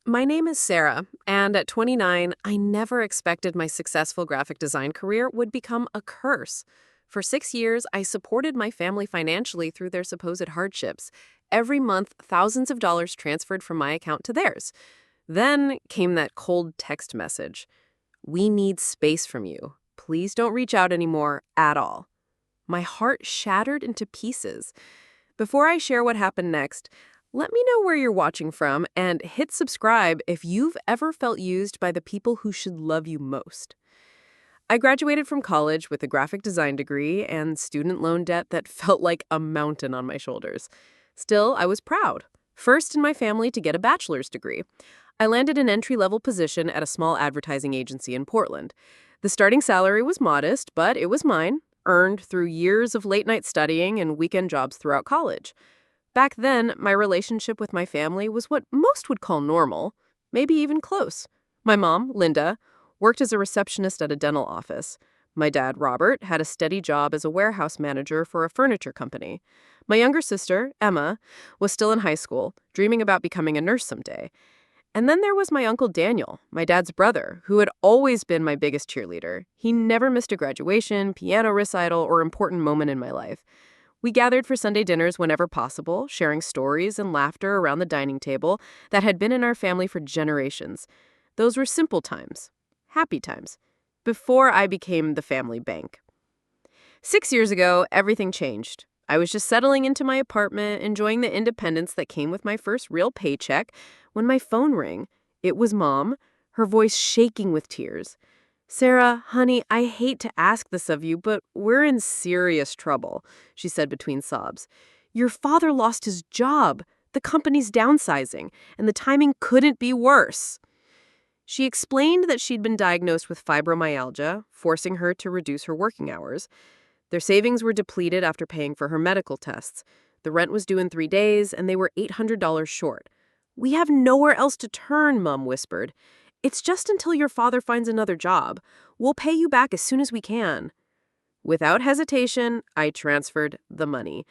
My name is Sarah, and at 29, I never expected my successful graphic design career would become a curse. For 6 years, I supported my family financially through their supposed hardships. Every month, thousands of dollars transferred from my account to theirs. Then came that cold text message. We need space from you. Please don't reach out anymore at all. My heart shattered into pieces. Before I share what happened next, let me know where you're watching from and hit subscribe if you've ever felt used by the people who should love you most. I graduated from college with a graphic design degree and student loan debt that felt like a mountain on my shoulders. Still, I was proud. First in my family to get a bachelor's degree. I landed an entry-level position at a small advertising agency in Portland. The starting salary was modest, but it was mine, earned through years of late-night studying and weekend jobs throughout college. Back then, my relationship with my family was what most would call normal, maybe even close. My mom, Linda, worked as a receptionist at a dental office. My dad, Robert, had a steady job as a warehouse manager for a furniture company. My younger sister, Emma, was still in high school, dreaming about becoming a nurse someday. And then there was my uncle Daniel, my dad's brother, who had always been my biggest cheerleader. He never missed a graduation, piano recital, or important moment in my life. We gathered for Sunday dinners whenever possible, sharing stories and laughter around the dining table that had been in our family for generations. Those were simple times, happy times, before I became the family bank. 6 years ago, everything changed. I was just settling into my apartment, enjoying the independence that came with my first real paycheck, when my phone rang. It was Mom, her voice shaking with tears. Sarah, honey, I hate to ask this of you, but we're in serious trouble, she said between sobs. Your father lost his job. The company's downsizing, and the timing couldn't be worse. She explained that she'd been diagnosed with fibromyalgia, forcing her to reduce her working hours. Their savings were depleted after paying for her medical tests. The rent was due in 3 days, and they were $800 short. We have nowhere else to turn, Mom whispered. It's just until your father finds another job. We'll pay you back as soon as we can. Without hesitation, I transferred the money.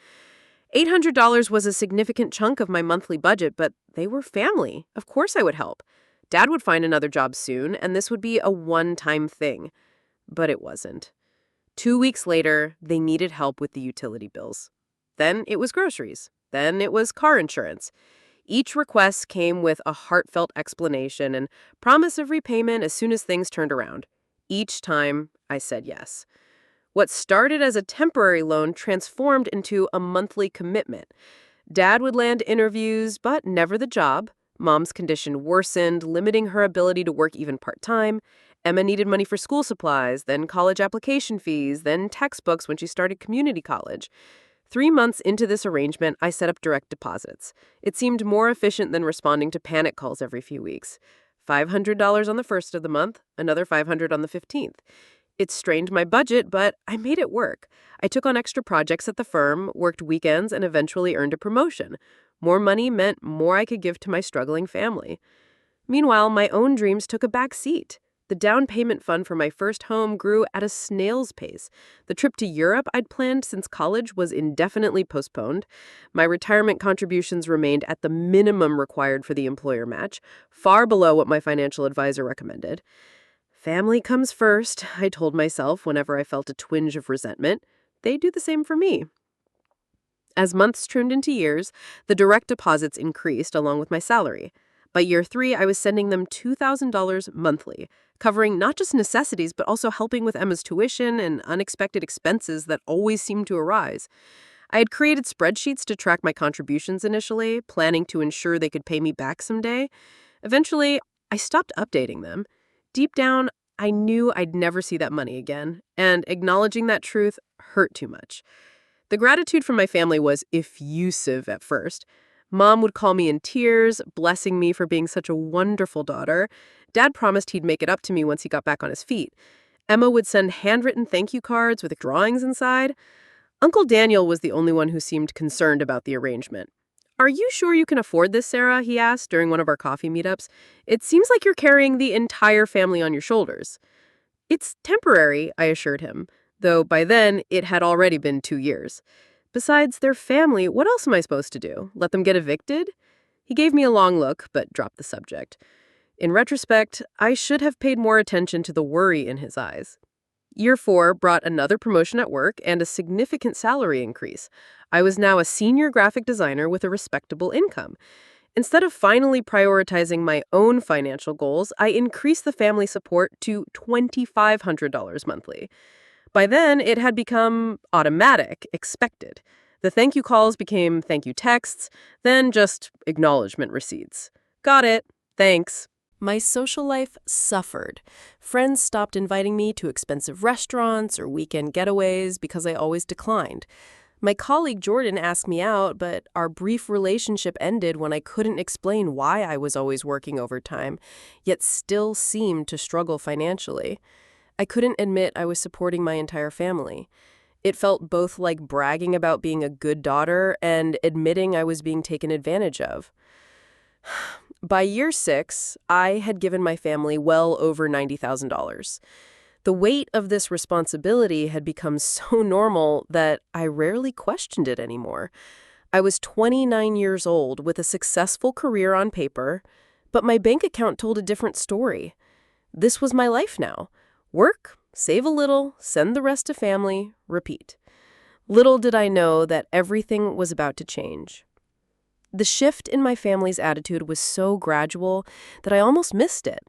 $800 was a significant chunk of my monthly budget, but they were family. Of course I would help. Dad would find another job soon, and this would be a one-time thing. But it wasn't. 2 weeks later, they needed help with the utility bills. Then it was groceries. Then it was car insurance. Each request came with a heartfelt explanation and promise of repayment as soon as things turned around. Each time, I said yes. What started as a temporary loan transformed into a monthly commitment. Dad would land interviews, but never the job. Mom's condition worsened, limiting her ability to work even part-time. Emma needed money for school supplies, then college application fees, then textbooks when she started community college. 3 months into this arrangement, I set up direct deposits. It seemed more efficient than responding to panic calls every few weeks. $500 on the first of the month, another $500 on the 15th. It strained my budget, but I made it work. I took on extra projects at the firm, worked weekends, and eventually earned a promotion. More money meant more I could give to my struggling family. Meanwhile, my own dreams took a back seat. The down payment fund for my first home grew at a snail's pace. The trip to Europe I'd planned since college was indefinitely postponed. My retirement contributions remained at the minimum required for the employer match, far below what my financial advisor recommended. Family comes first, I told myself whenever I felt a twinge of resentment. They do the same for me. As months turned into years, the direct deposits increased along with my salary. By year 3, I was sending them $2,000 monthly, covering not just necessities, but also helping with Emma's tuition and unexpected expenses that always seemed to arise. I had created spreadsheets to track my contributions initially, planning to ensure they could pay me back someday. Eventually, I stopped updating them. Deep down, I knew I'd never see that money again, and acknowledging that truth hurt too much. The gratitude from my family was effusive at first. Mom would call me in tears, blessing me for being such a wonderful daughter. Dad promised he'd make it up to me once he got back on his feet. Emma would send handwritten thank you cards with drawings inside. Uncle Daniel was the only one who seemed concerned about the arrangement. Are you sure you can afford this, Sarah? He asked during one of our coffee meetups. It seems like you're carrying the entire family on your shoulders. It's temporary, I assured him, though by then it had already been 2 years. Besides, their family, what else am I supposed to do? Let them get evicted? He He gave me a long look, but dropped the subject. In retrospect, I should have paid more attention to the worry in his eyes. Year 4 brought another promotion at work and a significant salary increase. I was now a senior graphic designer with a respectable income. Instead of finally prioritizing my own financial goals, I increased the family support to $2,500 monthly. By then, it had become automatic, expected. The thank you calls became thank you texts, then just acknowledgement receipts. Got it. Thanks. My social life suffered. Friends stopped inviting me to expensive restaurants or weekend getaways because I always declined. My colleague Jordan asked me out, but our brief relationship ended when I couldn't explain why I was always working overtime, yet still seemed to struggle financially. I couldn't admit I was supporting my entire family. It felt both like bragging about being a good daughter and admitting I was being taken advantage of. By year 6, I had given my family well over $90,000. The weight of this responsibility had become so normal that I rarely questioned it anymore. I was 29 years old with a successful career on paper, but my bank account told a different story. This was my life now. Work, save a little, send the rest to family, repeat. Little did I know that everything was about to change. The shift in my family's attitude was so gradual that I almost missed it.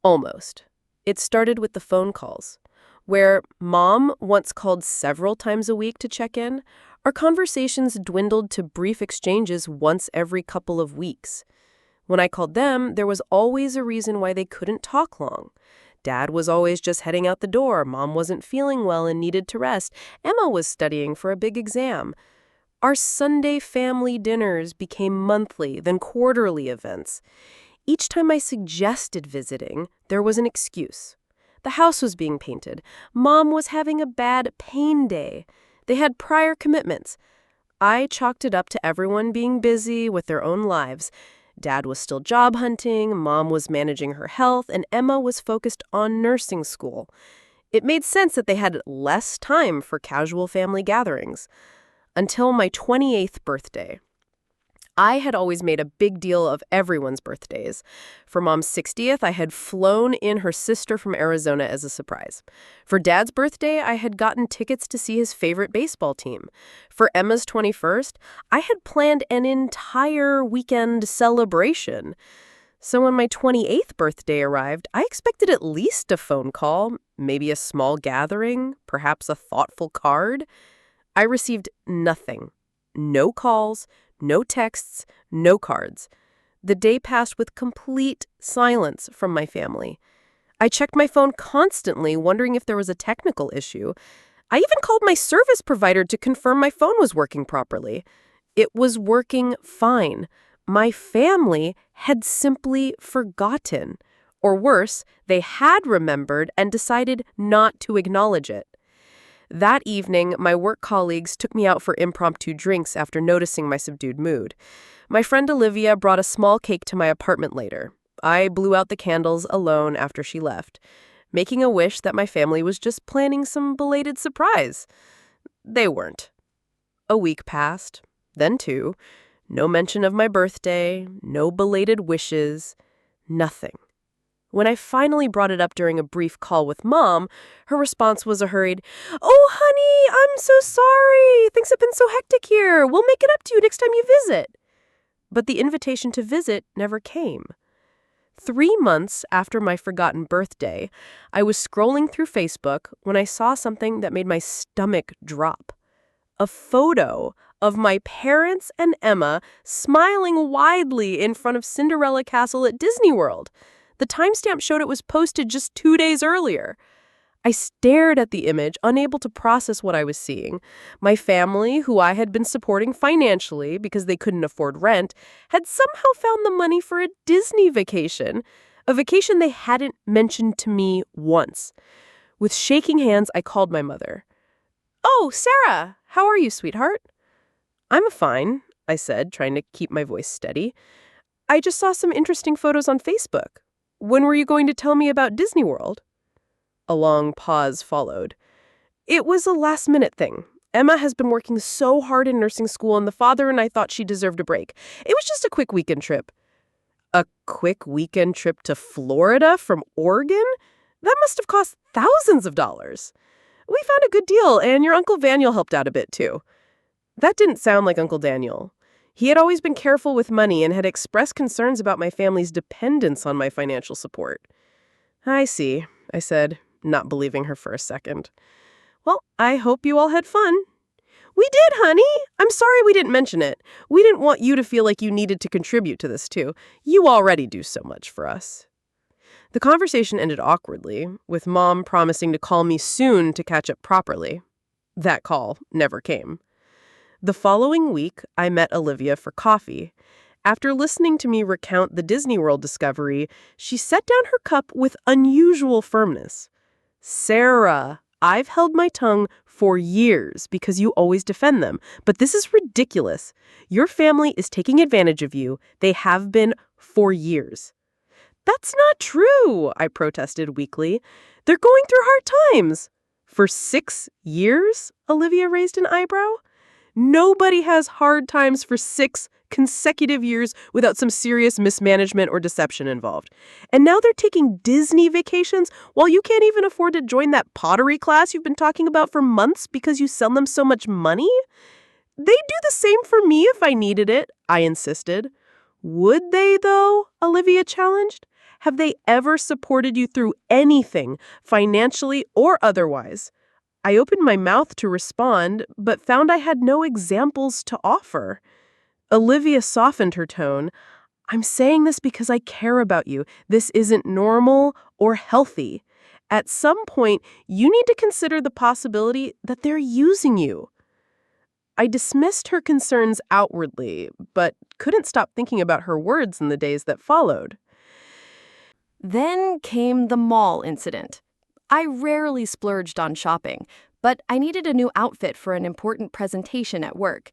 Almost. It started with the phone calls. Where Mom once called several times a week to check in, our conversations dwindled to brief exchanges once every couple of weeks. When I called them, there was always a reason why they couldn't talk long. Dad was always just heading out the door, Mom wasn't feeling well and needed to rest, Emma was studying for a big exam. Our Sunday family dinners became monthly, then quarterly events. Each time I suggested visiting, there was an excuse. The house was being painted. Mom was having a bad pain day. They had prior commitments. I chalked it up to everyone being busy with their own lives. Dad was still job hunting, Mom was managing her health, and Emma was focused on nursing school. It made sense that they had less time for casual family gatherings. Until my 28th birthday. I had always made a big deal of everyone's birthdays. For Mom's 60th, I had flown in her sister from Arizona as a surprise. For Dad's birthday, I had gotten tickets to see his favorite baseball team. For Emma's 21st, I had planned an entire weekend celebration. So when my 28th birthday arrived, I expected at least a phone call, maybe a small gathering, perhaps a thoughtful card. I received nothing. No calls, no texts, no cards. The day passed with complete silence from my family. I checked my phone constantly, wondering if there was a technical issue. I even called my service provider to confirm my phone was working properly. It was working fine. My family had simply forgotten. Or worse, they had remembered and decided not to acknowledge it. That evening, my work colleagues took me out for impromptu drinks after noticing my subdued mood. My friend Olivia brought a small cake to my apartment later. I blew out the candles alone after she left, making a wish that my family was just planning some belated surprise. They weren't. A week passed, then 2. No mention of my birthday, no belated wishes, nothing. When I finally brought it up during a brief call with Mom, her response was a hurried, "Oh, honey, I'm so sorry. Things have been so hectic here. We'll make it up to you next time you visit." But the invitation to visit never came. 3 months after my forgotten birthday, I was scrolling through Facebook when I saw something that made my stomach drop. A photo of my parents and Emma smiling widely in front of Cinderella Castle at Disney World. The timestamp showed it was posted just 2 days earlier. I stared at the image, unable to process what I was seeing. My family, who I had been supporting financially because they couldn't afford rent, had somehow found the money for a Disney vacation, a vacation they hadn't mentioned to me once. With shaking hands, I called my mother. "Oh, Sarah, how are you, sweetheart?" "I'm fine," I said, trying to keep my voice steady. "I just saw some interesting photos on Facebook. When were you going to tell me about Disney World?" A long pause followed. "It was a last-minute thing. Emma has been working so hard in nursing school, and the father and I thought she deserved a break. It was just a quick weekend trip. A quick weekend trip to Florida from Oregon? That must have cost thousands of dollars. We found a good deal, and your Uncle Daniel helped out a bit, too. That didn't sound like Uncle Daniel. He had always been careful with money and had expressed concerns about my family's dependence on my financial support. I see, I said, not believing her for a second. Well, I hope you all had fun. We did, honey. I'm sorry we didn't mention it. We didn't want you to feel like you needed to contribute to this, too. You already do so much for us. The conversation ended awkwardly, with Mom promising to call me soon to catch up properly. That call never came. The following week, I met Olivia for coffee. After listening to me recount the Disney World discovery, she set down her cup with unusual firmness. Sarah, I've held my tongue for years because you always defend them, but this is ridiculous. Your family is taking advantage of you. They have been for years. That's not true, I protested weakly. They're going through hard times. For 6 years? Olivia raised an eyebrow. Nobody has hard times for 6 consecutive years without some serious mismanagement or deception involved. And now they're taking Disney vacations while you can't even afford to join that pottery class you've been talking about for months because you sell them so much money? They'd do the same for me if I needed it, I insisted. Would they, though? Olivia challenged. Have they ever supported you through anything, financially or otherwise? I opened my mouth to respond, but found I had no examples to offer. Olivia softened her tone. I'm saying this because I care about you. This isn't normal or healthy. At some point, you need to consider the possibility that they're using you. I dismissed her concerns outwardly, but couldn't stop thinking about her words in the days that followed. Then came the mall incident. I rarely splurged on shopping, but I needed a new outfit for an important presentation at work.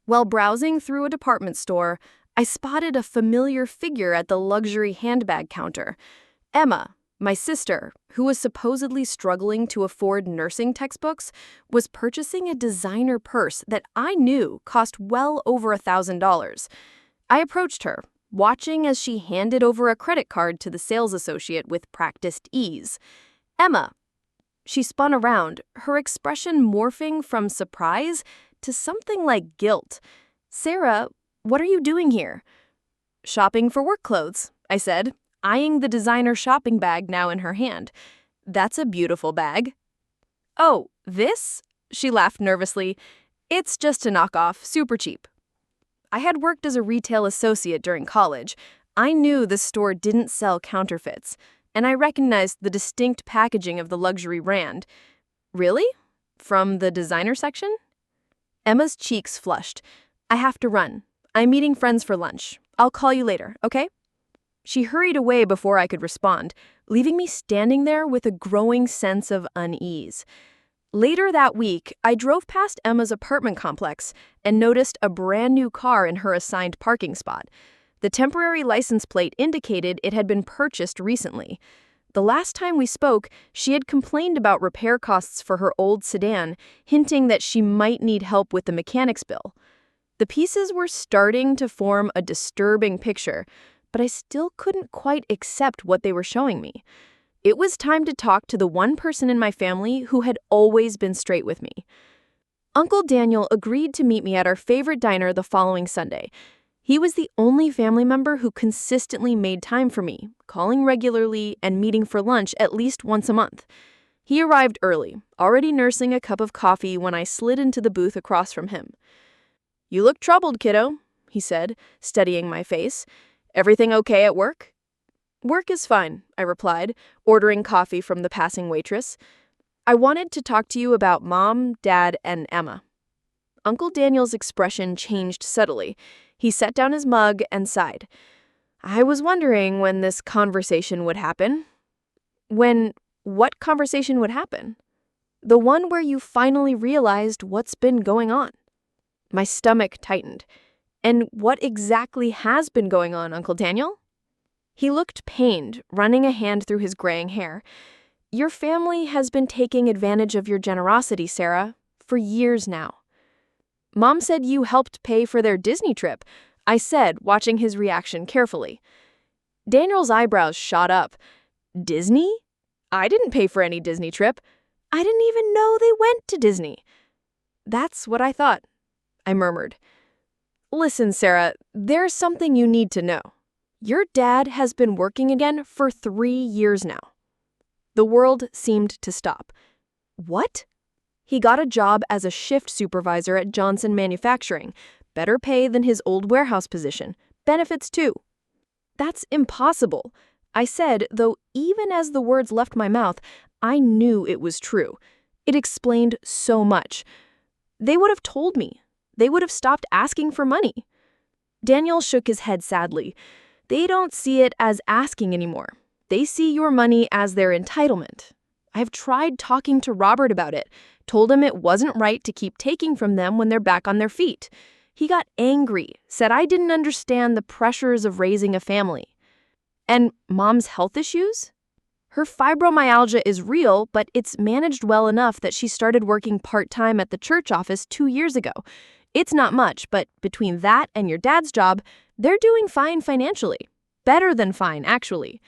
While browsing through a department store, I spotted a familiar figure at the luxury handbag counter. Emma, my sister, who was supposedly struggling to afford nursing textbooks, was purchasing a designer purse that I knew cost well over $1,000. I approached her, watching as she handed over a credit card to the sales associate with practiced ease. Emma. She spun around, her expression morphing from surprise to something like guilt. Sarah, what are you doing here? Shopping for work clothes, I said, eyeing the designer shopping bag now in her hand. That's a beautiful bag. Oh, this? She laughed nervously. It's just a knockoff, super cheap. I had worked as a retail associate during college. I knew the store didn't sell counterfeits, and I recognized the distinct packaging of the luxury brand. Really? From the designer section? Emma's cheeks flushed. I have to run. I'm meeting friends for lunch. I'll call you later, okay? She hurried away before I could respond, leaving me standing there with a growing sense of unease. Later that week, I drove past Emma's apartment complex and noticed a brand new car in her assigned parking spot. The temporary license plate indicated it had been purchased recently. The last time we spoke, she had complained about repair costs for her old sedan, hinting that she might need help with the mechanic's bill. The pieces were starting to form a disturbing picture, but I still couldn't quite accept what they were showing me. It was time to talk to the one person in my family who had always been straight with me. Uncle Daniel agreed to meet me at our favorite diner the following Sunday. He was the only family member who consistently made time for me, calling regularly and meeting for lunch at least once a month. He arrived early, already nursing a cup of coffee when I slid into the booth across from him. "You look troubled, kiddo," he said, studying my face. "Everything okay at work?" "Work is fine," I replied, ordering coffee from the passing waitress. "I wanted to talk to you about Mom, Dad, and Emma." Uncle Daniel's expression changed subtly. He set down his mug and sighed. "I was wondering when this conversation would happen." "When what conversation would happen?" "The one where you finally realized what's been going on." My stomach tightened. "And what exactly has been going on, Uncle Daniel?" He looked pained, running a hand through his graying hair. "Your family has been taking advantage of your generosity, Sarah, for years now. Mom said you helped pay for their Disney trip, I said, watching his reaction carefully. Daniel's eyebrows shot up. Disney? I didn't pay for any Disney trip. I didn't even know they went to Disney. That's what I thought, I murmured. Listen, Sarah, there's something you need to know. Your dad has been working again for 3 years now. The world seemed to stop. What? He got a job as a shift supervisor at Johnson Manufacturing, better pay than his old warehouse position, benefits too. That's impossible, I said, though even as the words left my mouth, I knew it was true. It explained so much. They would have told me. They would have stopped asking for money. Daniel shook his head sadly. They don't see it as asking anymore. They see your money as their entitlement. I've tried talking to Robert about it, told him it wasn't right to keep taking from them when they're back on their feet. He got angry, said I didn't understand the pressures of raising a family. And Mom's health issues? Her fibromyalgia is real, but it's managed well enough that she started working part-time at the church office 2 years ago. It's not much, but between that and your dad's job, they're doing fine financially. Better than fine, actually.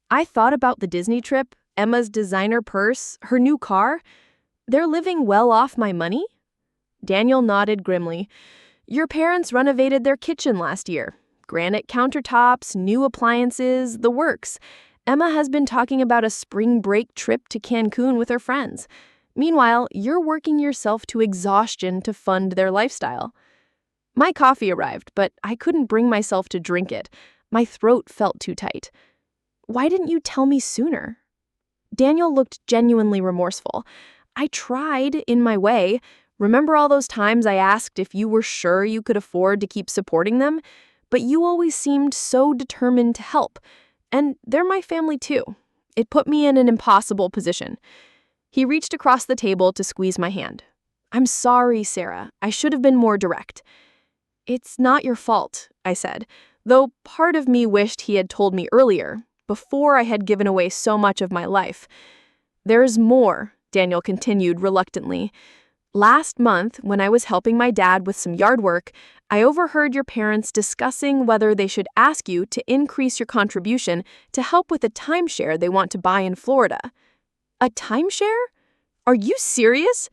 I thought about the Disney trip, Emma's designer purse, her new car. They're living well off my money? Daniel nodded grimly. Your parents renovated their kitchen last year. Granite countertops, new appliances, the works. Emma has been talking about a spring break trip to Cancun with her friends. Meanwhile, you're working yourself to exhaustion to fund their lifestyle. My coffee arrived, but I couldn't bring myself to drink it. My throat felt too tight. Why didn't you tell me sooner? Daniel looked genuinely remorseful. I tried, in my way. Remember all those times I asked if you were sure you could afford to keep supporting them? But you always seemed so determined to help. And they're my family too. It put me in an impossible position. He reached across the table to squeeze my hand. I'm sorry, Sarah. I should have been more direct. It's not your fault, I said, though part of me wished he had told me earlier, before I had given away so much of my life. There's more, Daniel continued reluctantly. Last month, when I was helping my dad with some yard work, I overheard your parents discussing whether they should ask you to increase your contribution to help with a timeshare they want to buy in Florida. A timeshare? Are you serious?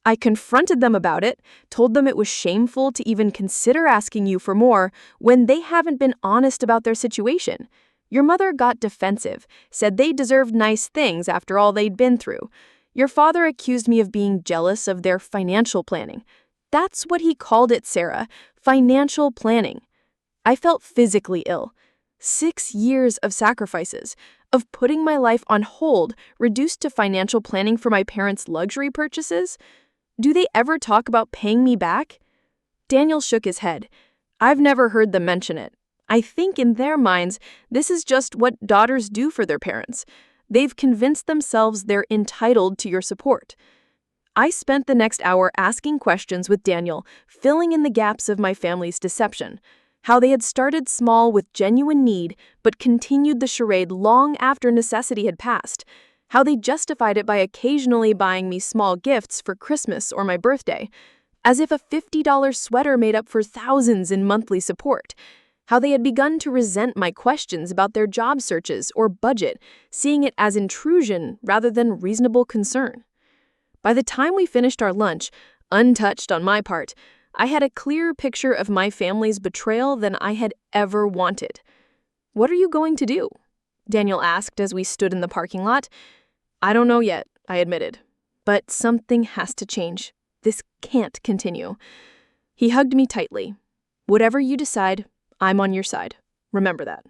I confronted them about it, told them it was shameful to even consider asking you for more when they haven't been honest about their situation. Your mother got defensive, said they deserved nice things after all they'd been through. Your father accused me of being jealous of their financial planning. That's what he called it, Sarah, financial planning. I felt physically ill. 6 years of sacrifices, of putting my life on hold, reduced to financial planning for my parents' luxury purchases? Do they ever talk about paying me back? Daniel shook his head. I've never heard them mention it. I think in their minds, this is just what daughters do for their parents. They've convinced themselves they're entitled to your support. I spent the next hour asking questions with Daniel, filling in the gaps of my family's deception. How they had started small with genuine need, but continued the charade long after necessity had passed. How they justified it by occasionally buying me small gifts for Christmas or my birthday, as if a $50 sweater made up for thousands in monthly support. How they had begun to resent my questions about their job searches or budget, seeing it as intrusion rather than reasonable concern. By the time we finished our lunch, untouched on my part, I had a clearer picture of my family's betrayal than I had ever wanted. What are you going to do? Daniel asked as we stood in the parking lot. I don't know yet, I admitted. But something has to change. This can't continue. He hugged me tightly. Whatever you decide, I'm on your side. Remember that.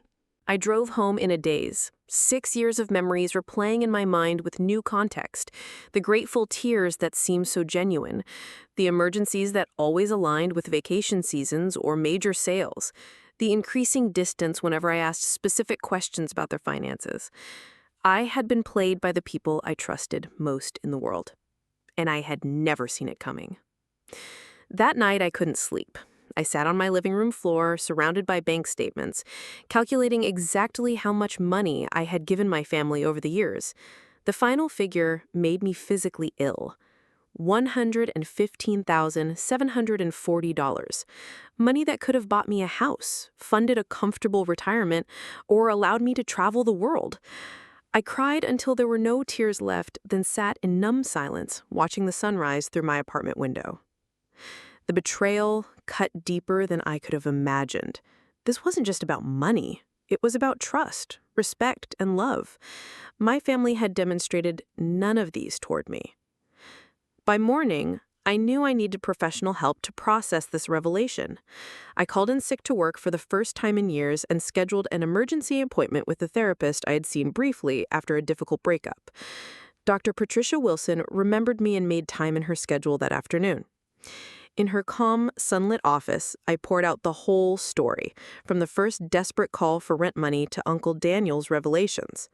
I drove home in a daze. 6 years of memories replaying in my mind with new context. The grateful tears that seemed so genuine. The emergencies that always aligned with vacation seasons or major sales. The increasing distance whenever I asked specific questions about their finances. I had been played by the people I trusted most in the world. And I had never seen it coming. That night, I couldn't sleep. I sat on my living room floor, surrounded by bank statements, calculating exactly how much money I had given my family over the years. The final figure made me physically ill. $115,740. Money that could have bought me a house, funded a comfortable retirement, or allowed me to travel the world. I cried until there were no tears left, then sat in numb silence, watching the sunrise through my apartment window. The betrayal cut deeper than I could have imagined. This wasn't just about money. It was about trust, respect, and love. My family had demonstrated none of these toward me. By morning, I knew I needed professional help to process this revelation. I called in sick to work for the first time in years and scheduled an emergency appointment with the therapist I had seen briefly after a difficult breakup. Dr. Patricia Wilson remembered me and made time in her schedule that afternoon. In her calm, sunlit office, I poured out the whole story, from the first desperate call for rent money to Uncle Daniel's revelations.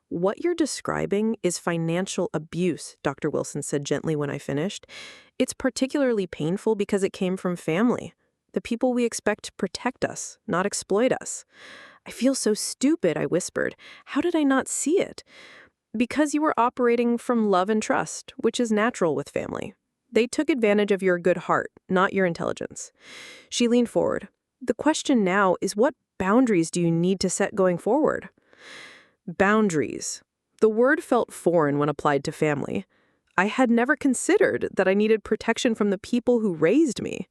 "What you're describing is financial abuse," Dr. Wilson said gently when I finished. "It's particularly painful because it came from family, the people we expect to protect us, not exploit us." "I feel so stupid," I whispered. "How did I not see it?" "Because you were operating from love and trust, which is natural with family. They took advantage of your good heart, not your intelligence." She leaned forward. "The question now is, what boundaries do you need to set going forward?" Boundaries. The word felt foreign when applied to family. I had never considered that I needed protection from the people who raised me.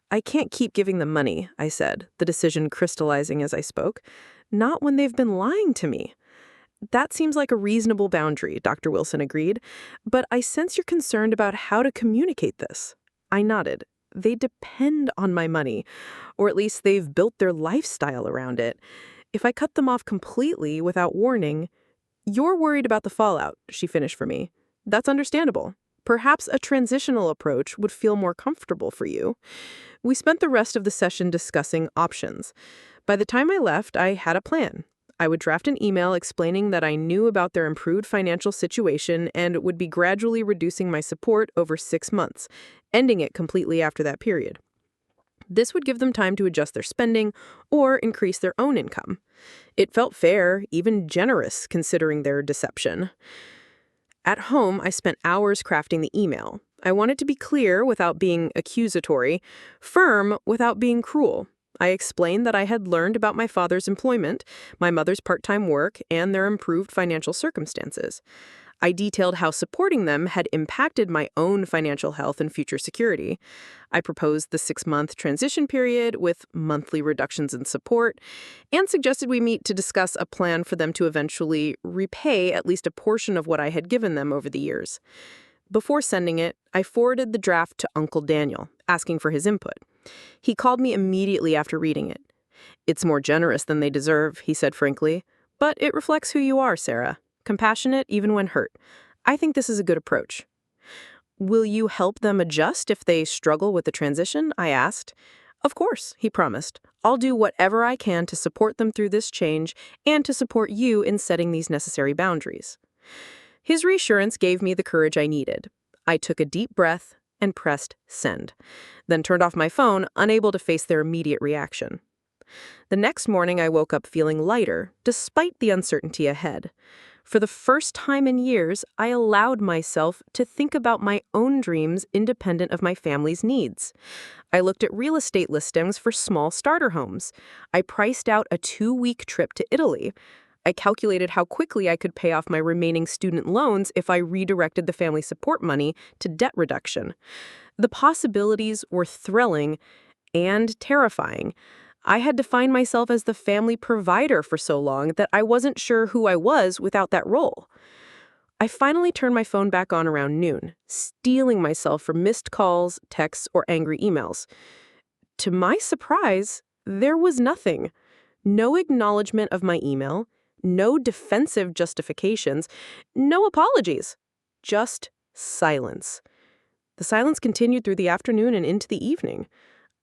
"I can't keep giving them money," I said, the decision crystallizing as I spoke. "Not when they've been lying to me." "That seems like a reasonable boundary," Dr. Wilson agreed. "But I sense you're concerned about how to communicate this." I nodded. "They depend on my money, or at least they've built their lifestyle around it. If I cut them off completely without warning—" "You're worried about the fallout," she finished for me. "That's understandable. Perhaps a transitional approach would feel more comfortable for you." We spent the rest of the session discussing options. By the time I left, I had a plan. I would draft an email explaining that I knew about their improved financial situation and would be gradually reducing my support over 6 months, ending it completely after that period. This would give them time to adjust their spending or increase their own income. It felt fair, even generous, considering their deception. At home, I spent hours crafting the email. I wanted to be clear without being accusatory, firm without being cruel. I explained that I had learned about my father's employment, my mother's part-time work, and their improved financial circumstances. I detailed how supporting them had impacted my own financial health and future security. I proposed the 6-month transition period with monthly reductions in support, and suggested we meet to discuss a plan for them to eventually repay at least a portion of what I had given them over the years. Before sending it, I forwarded the draft to Uncle Daniel, asking for his input. He called me immediately after reading it. "It's more generous than they deserve," he said frankly, "but it reflects who you are, Sarah. Compassionate even when hurt. I think this is a good approach." "Will you help them adjust if they struggle with the transition?" I asked. "Of course," he promised. "I'll do whatever I can to support them through this change and to support you in setting these necessary boundaries." His reassurance gave me the courage I needed. I took a deep breath and pressed send, then turned off my phone, unable to face their immediate reaction. The next morning, I woke up feeling lighter, despite the uncertainty ahead. For the first time in years, I allowed myself to think about my own dreams independent of my family's needs. I looked at real estate listings for small starter homes. I priced out a 2-week trip to Italy. I calculated how quickly I could pay off my remaining student loans if I redirected the family support money to debt reduction. The possibilities were thrilling and terrifying. I had defined myself as the family provider for so long that I wasn't sure who I was without that role. I finally turned my phone back on around noon, steeling myself for missed calls, texts, or angry emails. To my surprise, there was nothing. No acknowledgement of my email, no defensive justifications, no apologies. Just silence. The silence continued through the afternoon and into the evening.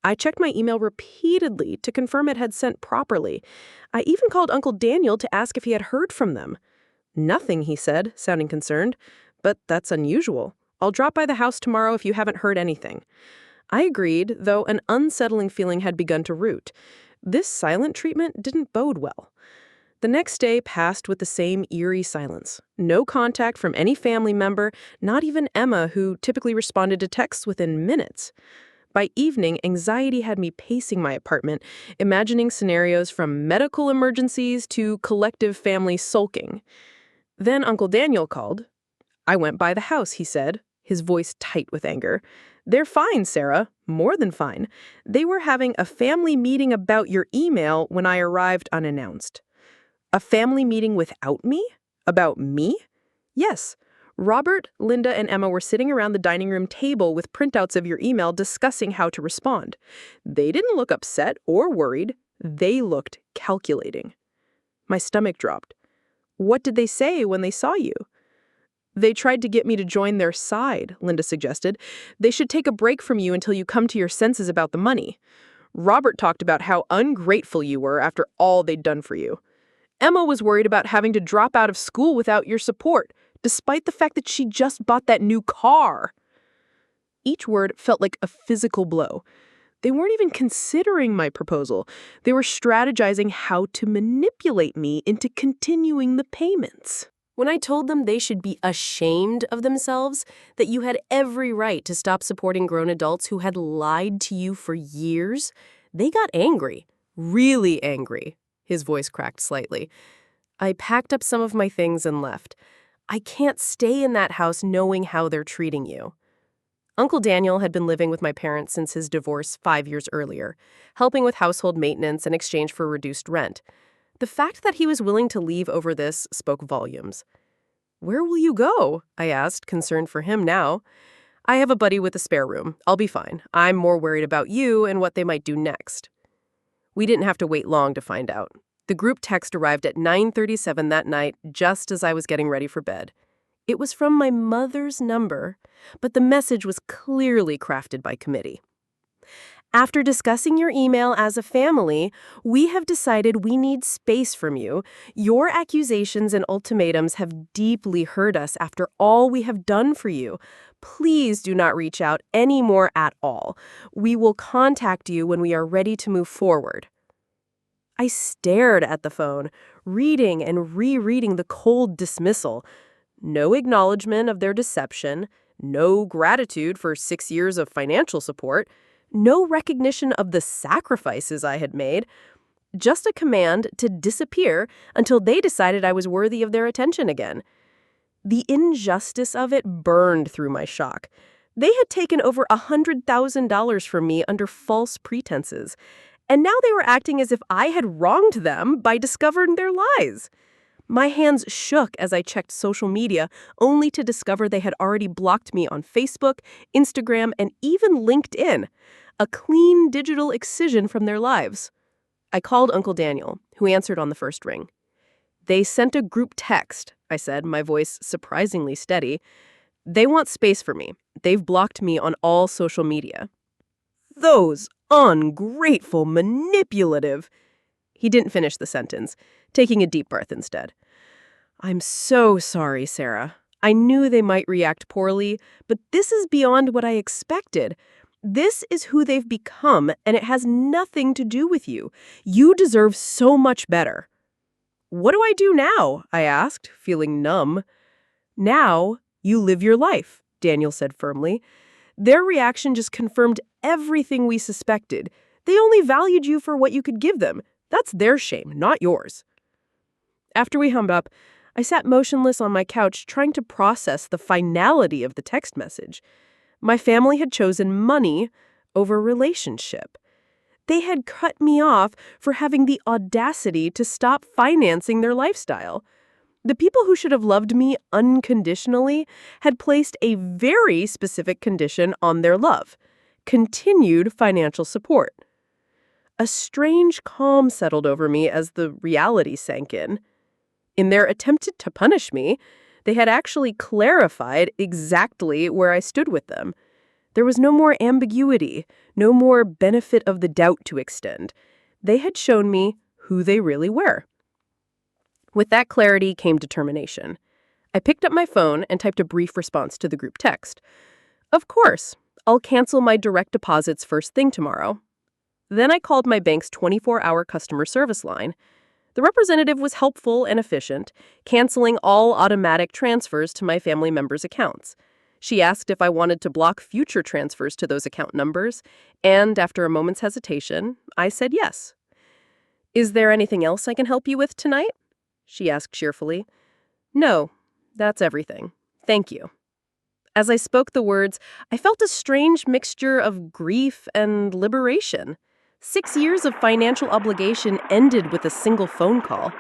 I checked my email repeatedly to confirm it had sent properly. I even called Uncle Daniel to ask if he had heard from them. "Nothing," he said, sounding concerned. "But that's unusual. I'll drop by the house tomorrow if you haven't heard anything." I agreed, though an unsettling feeling had begun to root. This silent treatment didn't bode well. The next day passed with the same eerie silence. No contact from any family member, not even Emma, who typically responded to texts within minutes. By evening, anxiety had me pacing my apartment, imagining scenarios from medical emergencies to collective family sulking. Then Uncle Daniel called. I went by the house, he said, his voice tight with anger. They're fine, Sarah. More than fine. They were having a family meeting about your email when I arrived unannounced. A family meeting without me? About me? Yes. Robert, Linda, and Emma were sitting around the dining room table with printouts of your email discussing how to respond. They didn't look upset or worried. They looked calculating. My stomach dropped. What did they say when they saw you? They tried to get me to join their side, Linda suggested. They should take a break from you until you come to your senses about the money. Robert talked about how ungrateful you were after all they'd done for you. Emma was worried about having to drop out of school without your support, despite the fact that she just bought that new car. Each word felt like a physical blow. They weren't even considering my proposal. They were strategizing how to manipulate me into continuing the payments. When I told them they should be ashamed of themselves, that you had every right to stop supporting grown adults who had lied to you for years, they got angry. Really angry. His voice cracked slightly. I packed up some of my things and left. I can't stay in that house knowing how they're treating you. Uncle Daniel had been living with my parents since his divorce 5 years earlier, helping with household maintenance in exchange for reduced rent. The fact that he was willing to leave over this spoke volumes. Where will you go? I asked, concerned for him now. I have a buddy with a spare room. I'll be fine. I'm more worried about you and what they might do next. We didn't have to wait long to find out. The group text arrived at 9:37 that night, just as I was getting ready for bed. It was from my mother's number, but the message was clearly crafted by committee. After discussing your email as a family, we have decided we need space from you. Your accusations and ultimatums have deeply hurt us after all we have done for you. Please do not reach out anymore at all. We will contact you when we are ready to move forward. I stared at the phone, reading and rereading the cold dismissal. No acknowledgement of their deception, no gratitude for 6 years of financial support, no recognition of the sacrifices I had made, just a command to disappear until they decided I was worthy of their attention again. The injustice of it burned through my shock. They had taken over $100,000 from me under false pretenses, and now they were acting as if I had wronged them by discovering their lies. My hands shook as I checked social media, only to discover they had already blocked me on Facebook, Instagram, and even LinkedIn. A clean digital excision from their lives. I called Uncle Daniel, who answered on the first ring. They sent a group text, I said, my voice surprisingly steady. They want space for me. They've blocked me on all social media. Those ungrateful, manipulative. He didn't finish the sentence, taking a deep breath instead. I'm so sorry, Sarah. I knew they might react poorly, but this is beyond what I expected. This is who they've become, and it has nothing to do with you. You deserve so much better. What do I do now? I asked, feeling numb. Now, you live your life, Daniel said firmly. Their reaction just confirmed everything we suspected. They only valued you for what you could give them. That's their shame, not yours. After we hung up, I sat motionless on my couch trying to process the finality of the text message. My family had chosen money over relationship. They had cut me off for having the audacity to stop financing their lifestyle. The people who should have loved me unconditionally had placed a very specific condition on their love: continued financial support. A strange calm settled over me as the reality sank in. In their attempt to punish me, they had actually clarified exactly where I stood with them. There was no more ambiguity, no more benefit of the doubt to extend. They had shown me who they really were. With that clarity came determination. I picked up my phone and typed a brief response to the group text. Of course, I'll cancel my direct deposits first thing tomorrow. Then I called my bank's 24-hour customer service line. The representative was helpful and efficient, canceling all automatic transfers to my family members' accounts. She asked if I wanted to block future transfers to those account numbers, and after a moment's hesitation, I said yes. "Is there anything else I can help you with tonight?" she asked cheerfully. "No, that's everything. Thank you." As I spoke the words, I felt a strange mixture of grief and liberation. 6 years of financial obligation ended with a single phone call.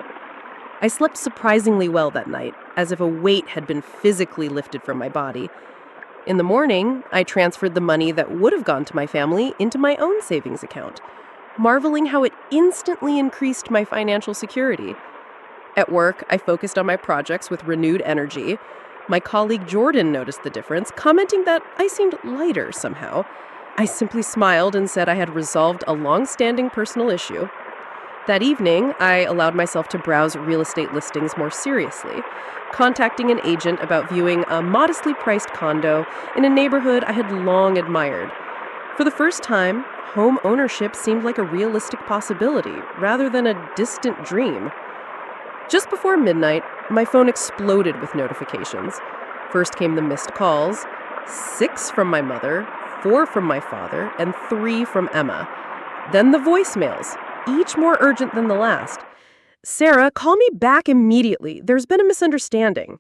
I slept surprisingly well that night, as if a weight had been physically lifted from my body. In the morning, I transferred the money that would have gone to my family into my own savings account, marveling how it instantly increased my financial security. At work, I focused on my projects with renewed energy. My colleague Jordan noticed the difference, commenting that I seemed lighter somehow. I simply smiled and said I had resolved a long-standing personal issue. That evening, I allowed myself to browse real estate listings more seriously, contacting an agent about viewing a modestly priced condo in a neighborhood I had long admired. For the first time, home ownership seemed like a realistic possibility rather than a distant dream. Just before midnight, my phone exploded with notifications. First came the missed calls, 6 from my mother, 4 from my father, and 3 from Emma. Then the voicemails, each more urgent than the last. "Sarah, call me back immediately. There's been a misunderstanding."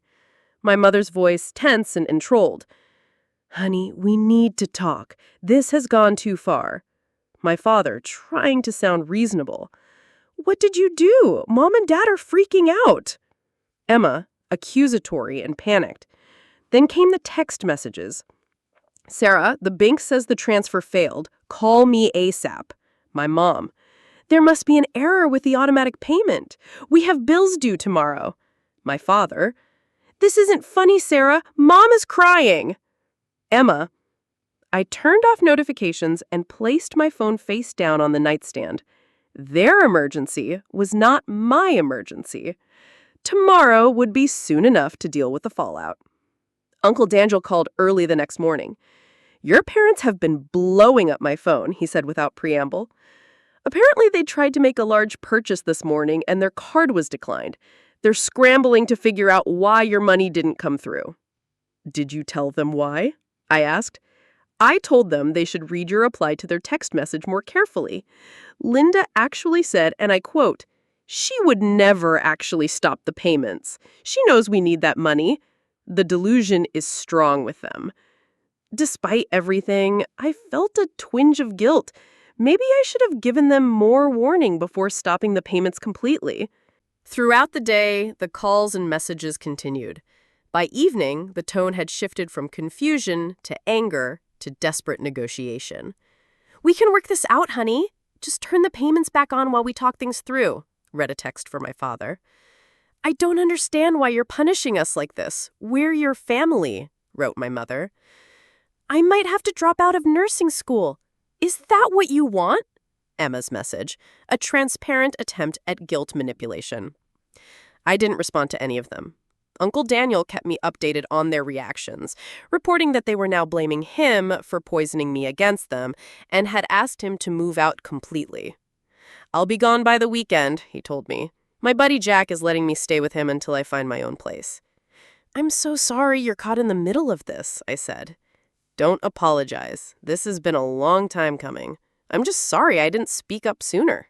My mother's voice tense and entrolled. "Honey, we need to talk. This has gone too far." My father, trying to sound reasonable. "What did you do? Mom and Dad are freaking out." Emma, accusatory and panicked. Then came the text messages. "Sarah, the bank says the transfer failed. Call me ASAP." My mom. "There must be an error with the automatic payment. We have bills due tomorrow." My father. "This isn't funny, Sarah. Mom is crying." Emma. I turned off notifications and placed my phone face down on the nightstand. Their emergency was not my emergency. Tomorrow would be soon enough to deal with the fallout. Uncle Daniel called early the next morning. "Your parents have been blowing up my phone," he said without preamble. "Apparently they tried to make a large purchase this morning and their card was declined. They're scrambling to figure out why your money didn't come through." "Did you tell them why?" I asked. "I told them they should read your reply to their text message more carefully. Linda actually said, and I quote, 'She would never actually stop the payments. She knows we need that money.' The delusion is strong with them." Despite everything, I felt a twinge of guilt. Maybe I should have given them more warning before stopping the payments completely. Throughout the day, the calls and messages continued. By evening, the tone had shifted from confusion to anger to desperate negotiation. "We can work this out, honey. Just turn the payments back on while we talk things through," read a text from my father. "I don't understand why you're punishing us like this. We're your family," wrote my mother. "I might have to drop out of nursing school. Is that what you want?" Emma's message, a transparent attempt at guilt manipulation. I didn't respond to any of them. Uncle Daniel kept me updated on their reactions, reporting that they were now blaming him for poisoning me against them and had asked him to move out completely. "I'll be gone by the weekend," he told me. "My buddy Jack is letting me stay with him until I find my own place." "I'm so sorry you're caught in the middle of this," I said. "Don't apologize. This has been a long time coming. I'm just sorry I didn't speak up sooner."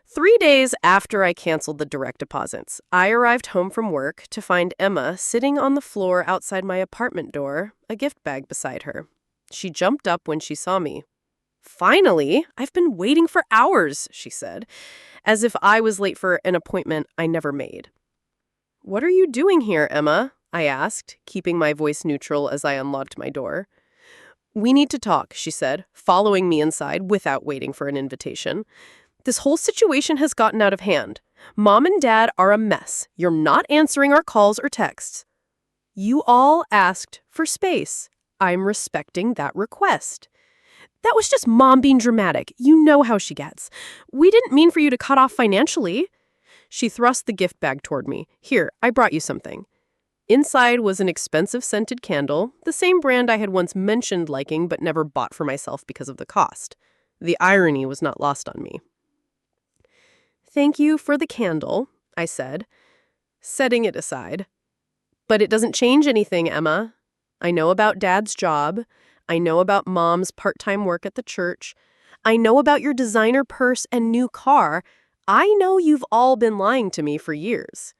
3 days after I canceled the direct deposits, I arrived home from work to find Emma sitting on the floor outside my apartment door, a gift bag beside her. She jumped up when she saw me. "Finally! I've been waiting for hours," she said, as if I was late for an appointment I never made. "What are you doing here, Emma?" I asked, keeping my voice neutral as I unlocked my door. "We need to talk," she said, following me inside without waiting for an invitation. "This whole situation has gotten out of hand. Mom and Dad are a mess. You're not answering our calls or texts." "You all asked for space. I'm respecting that request." "That was just Mom being dramatic. You know how she gets. We didn't mean for you to cut off financially." She thrust the gift bag toward me. "Here, I brought you something." Inside was an expensive scented candle, the same brand I had once mentioned liking but never bought for myself because of the cost. The irony was not lost on me. Thank you for the candle, I said, setting it aside. But it doesn't change anything, Emma. I know about Dad's job. I know about Mom's part-time work at the church. I know about your designer purse and new car. I know you've all been lying to me for years.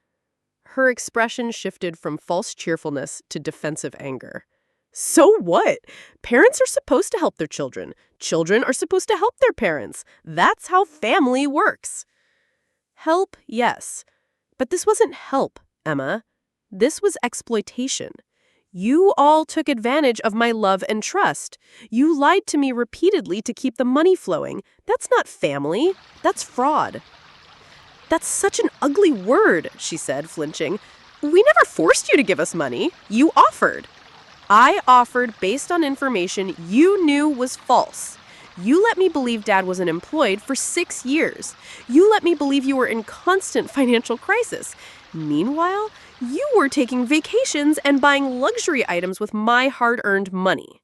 Her expression shifted from false cheerfulness to defensive anger. So what? Parents are supposed to help their children. Children are supposed to help their parents. That's how family works. Help, yes. But this wasn't help, Emma. This was exploitation. You all took advantage of my love and trust. You lied to me repeatedly to keep the money flowing. That's not family. That's fraud. That's such an ugly word, she said, flinching. We never forced you to give us money. You offered. I offered based on information you knew was false. You let me believe Dad was unemployed for 6 years. You let me believe you were in constant financial crisis. Meanwhile, you were taking vacations and buying luxury items with my hard-earned money.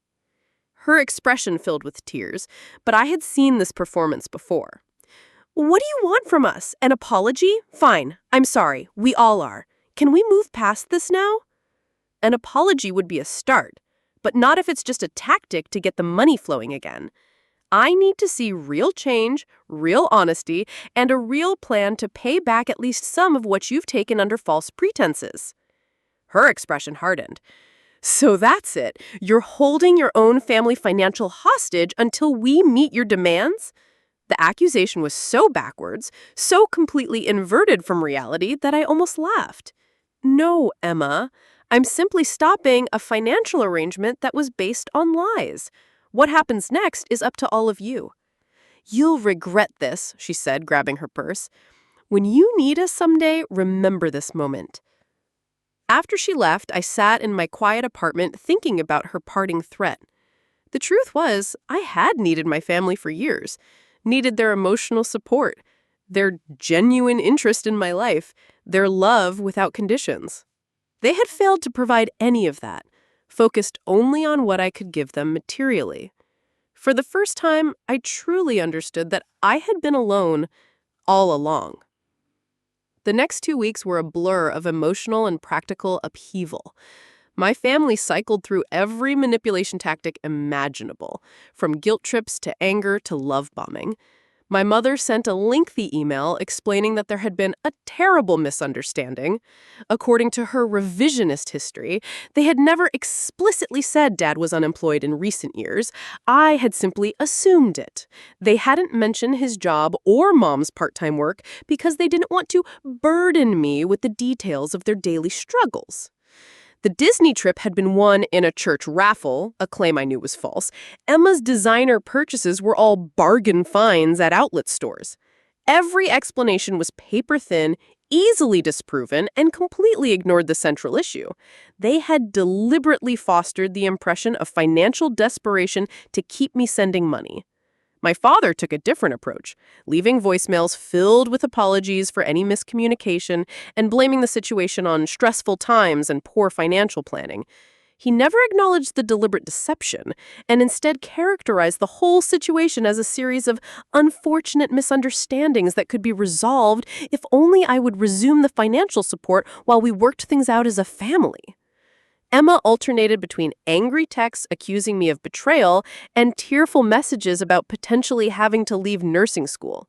Her expression filled with tears, but I had seen this performance before. What do you want from us? An apology? Fine. I'm sorry. We all are. Can we move past this now? An apology would be a start, but not if it's just a tactic to get the money flowing again. I need to see real change, real honesty, and a real plan to pay back at least some of what you've taken under false pretenses. Her expression hardened. So that's it. You're holding your own family financial hostage until we meet your demands? The accusation was so backwards, so completely inverted from reality that I almost laughed. No, Emma. I'm simply stopping a financial arrangement that was based on lies. What happens next is up to all of you. You'll regret this, she said, grabbing her purse. When you need us someday, remember this moment. After she left, I sat in my quiet apartment thinking about her parting threat. The truth was, I had needed my family for years, needed their emotional support, their genuine interest in my life, their love without conditions. They had failed to provide any of that, focused only on what I could give them materially. For the first time, I truly understood that I had been alone all along. The next 2 weeks were a blur of emotional and practical upheaval. My family cycled through every manipulation tactic imaginable, from guilt trips to anger to love bombing. My mother sent a lengthy email explaining that there had been a terrible misunderstanding. According to her revisionist history, they had never explicitly said Dad was unemployed in recent years. I had simply assumed it. They hadn't mentioned his job or Mom's part-time work because they didn't want to burden me with the details of their daily struggles. The Disney trip had been won in a church raffle, a claim I knew was false. Emma's designer purchases were all bargain finds at outlet stores. Every explanation was paper-thin, easily disproven, and completely ignored the central issue. They had deliberately fostered the impression of financial desperation to keep me sending money. My father took a different approach, leaving voicemails filled with apologies for any miscommunication and blaming the situation on stressful times and poor financial planning. He never acknowledged the deliberate deception and instead characterized the whole situation as a series of unfortunate misunderstandings that could be resolved if only I would resume the financial support while we worked things out as a family. Emma alternated between angry texts accusing me of betrayal and tearful messages about potentially having to leave nursing school.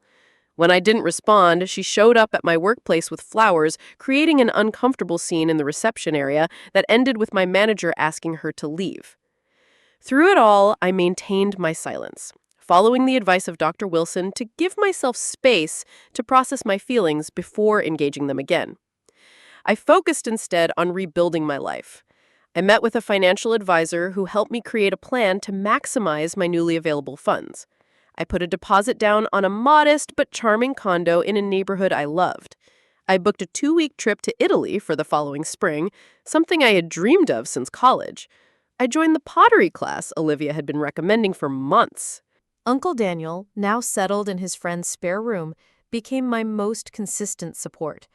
When I didn't respond, she showed up at my workplace with flowers, creating an uncomfortable scene in the reception area that ended with my manager asking her to leave. Through it all, I maintained my silence, following the advice of Dr. Wilson to give myself space to process my feelings before engaging them again. I focused instead on rebuilding my life. I met with a financial advisor who helped me create a plan to maximize my newly available funds. I put a deposit down on a modest but charming condo in a neighborhood I loved. I booked a 2-week trip to Italy for the following spring, something I had dreamed of since college. I joined the pottery class Olivia had been recommending for months. Uncle Daniel, now settled in his friend's spare room, became my most consistent support.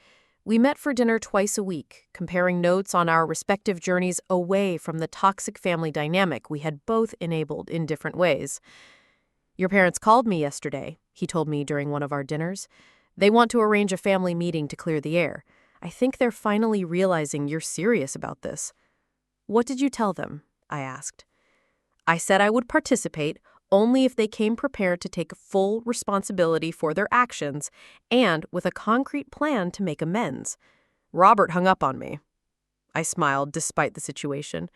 We met for dinner twice a week, comparing notes on our respective journeys away from the toxic family dynamic we had both enabled in different ways. "Your parents called me yesterday," he told me during one of our dinners. They want to arrange a family meeting to clear the air. I think they're finally realizing you're serious about this." "What did you tell them?" I asked. "I said I would participate only if they came prepared to take full responsibility for their actions and with a concrete plan to make amends." Robert hung up on me. I smiled despite the situation.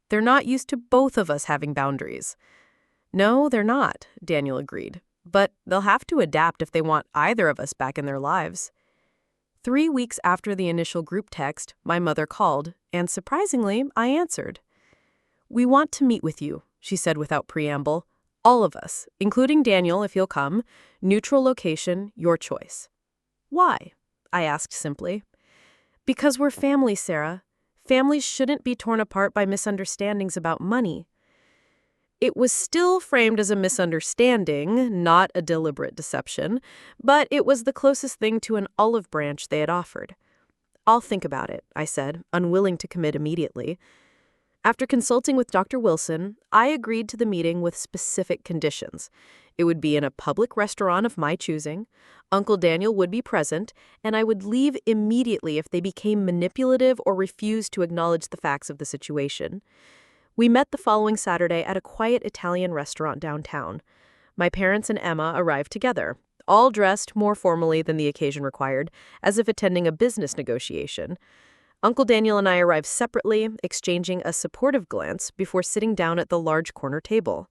"They're not used to both of us having boundaries." "No, they're not," Daniel agreed. "But they'll have to adapt if they want either of us back in their lives." 3 weeks after the initial group text, my mother called, and surprisingly, I answered. "We want to meet with you," she said without preamble. "All of us, including Daniel if he'll come. Neutral location, your choice." "Why?" I asked simply. "Because we're family, Sarah. Families shouldn't be torn apart by misunderstandings about money." It was still framed as a misunderstanding, not a deliberate deception, but it was the closest thing to an olive branch they had offered. "I'll think about it," I said, unwilling to commit immediately. After consulting with Dr. Wilson, I agreed to the meeting with specific conditions. It would be in a public restaurant of my choosing, Uncle Daniel would be present, and I would leave immediately if they became manipulative or refused to acknowledge the facts of the situation. We met the following Saturday at a quiet Italian restaurant downtown. My parents and Emma arrived together, all dressed more formally than the occasion required, as if attending a business negotiation. Uncle Daniel and I arrived separately, exchanging a supportive glance before sitting down at the large corner table.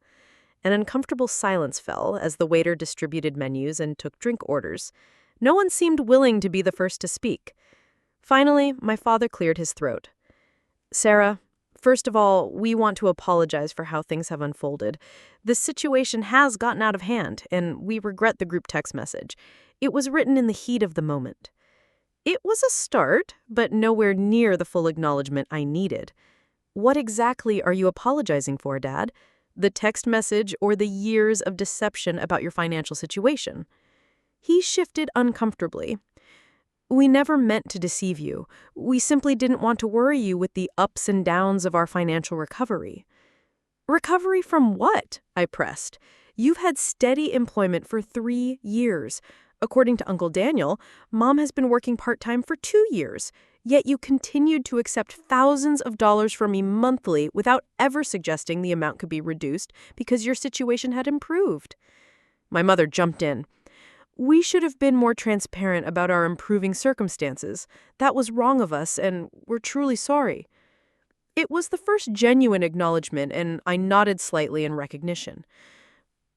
An uncomfortable silence fell as the waiter distributed menus and took drink orders. No one seemed willing to be the first to speak. Finally, my father cleared his throat. "Sarah, first of all, we want to apologize for how things have unfolded. This situation has gotten out of hand, and we regret the group text message. It was written in the heat of the moment." It was a start, but nowhere near the full acknowledgement I needed. "What exactly are you apologizing for, Dad? The text message or the years of deception about your financial situation?" He shifted uncomfortably. "We never meant to deceive you. We simply didn't want to worry you with the ups and downs of our financial recovery." "Recovery from what?" I pressed. "You've had steady employment for 3 years. According to Uncle Daniel, Mom has been working part-time for 2 years, yet you continued to accept thousands of dollars from me monthly without ever suggesting the amount could be reduced because your situation had improved." My mother jumped in. "We should have been more transparent about our improving circumstances. That was wrong of us, and we're truly sorry." It was the first genuine acknowledgement, and I nodded slightly in recognition.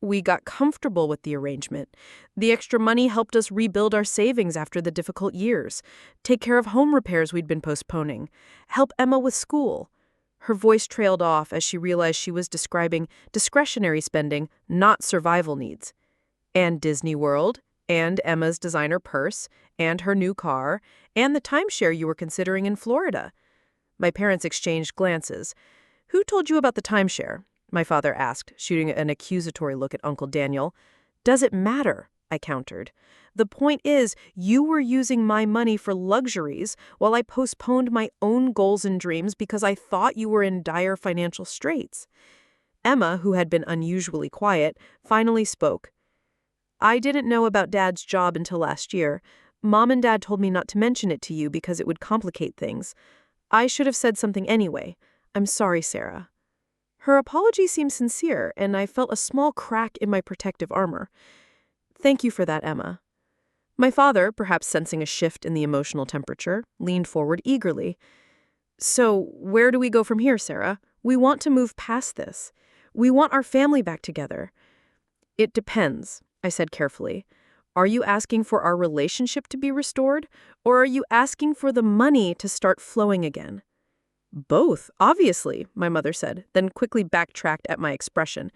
We got comfortable with the arrangement. The extra money helped us rebuild our savings after the difficult years, take care of home repairs we'd been postponing, help Emma with school. Her voice trailed off as she realized she was describing discretionary spending, not survival needs. "And Disney World, and Emma's designer purse, and her new car, and the timeshare you were considering in Florida." My parents exchanged glances. "Who told you about the timeshare?" my father asked, shooting an accusatory look at Uncle Daniel. "Does it matter?" I countered. "The point is, you were using my money for luxuries while I postponed my own goals and dreams because I thought you were in dire financial straits." Emma, who had been unusually quiet, finally spoke. "I didn't know about Dad's job until last year. Mom and Dad told me not to mention it to you because it would complicate things. I should have said something anyway. I'm sorry, Sarah." Her apology seemed sincere, and I felt a small crack in my protective armor. "Thank you for that, Emma." My father, perhaps sensing a shift in the emotional temperature, leaned forward eagerly. "So, where do we go from here, Sarah? We want to move past this. We want our family back together." "It depends," I said carefully. "Are you asking for our relationship to be restored, or are you asking for the money to start flowing again?" "Both, obviously," my mother said, then quickly backtracked at my expression.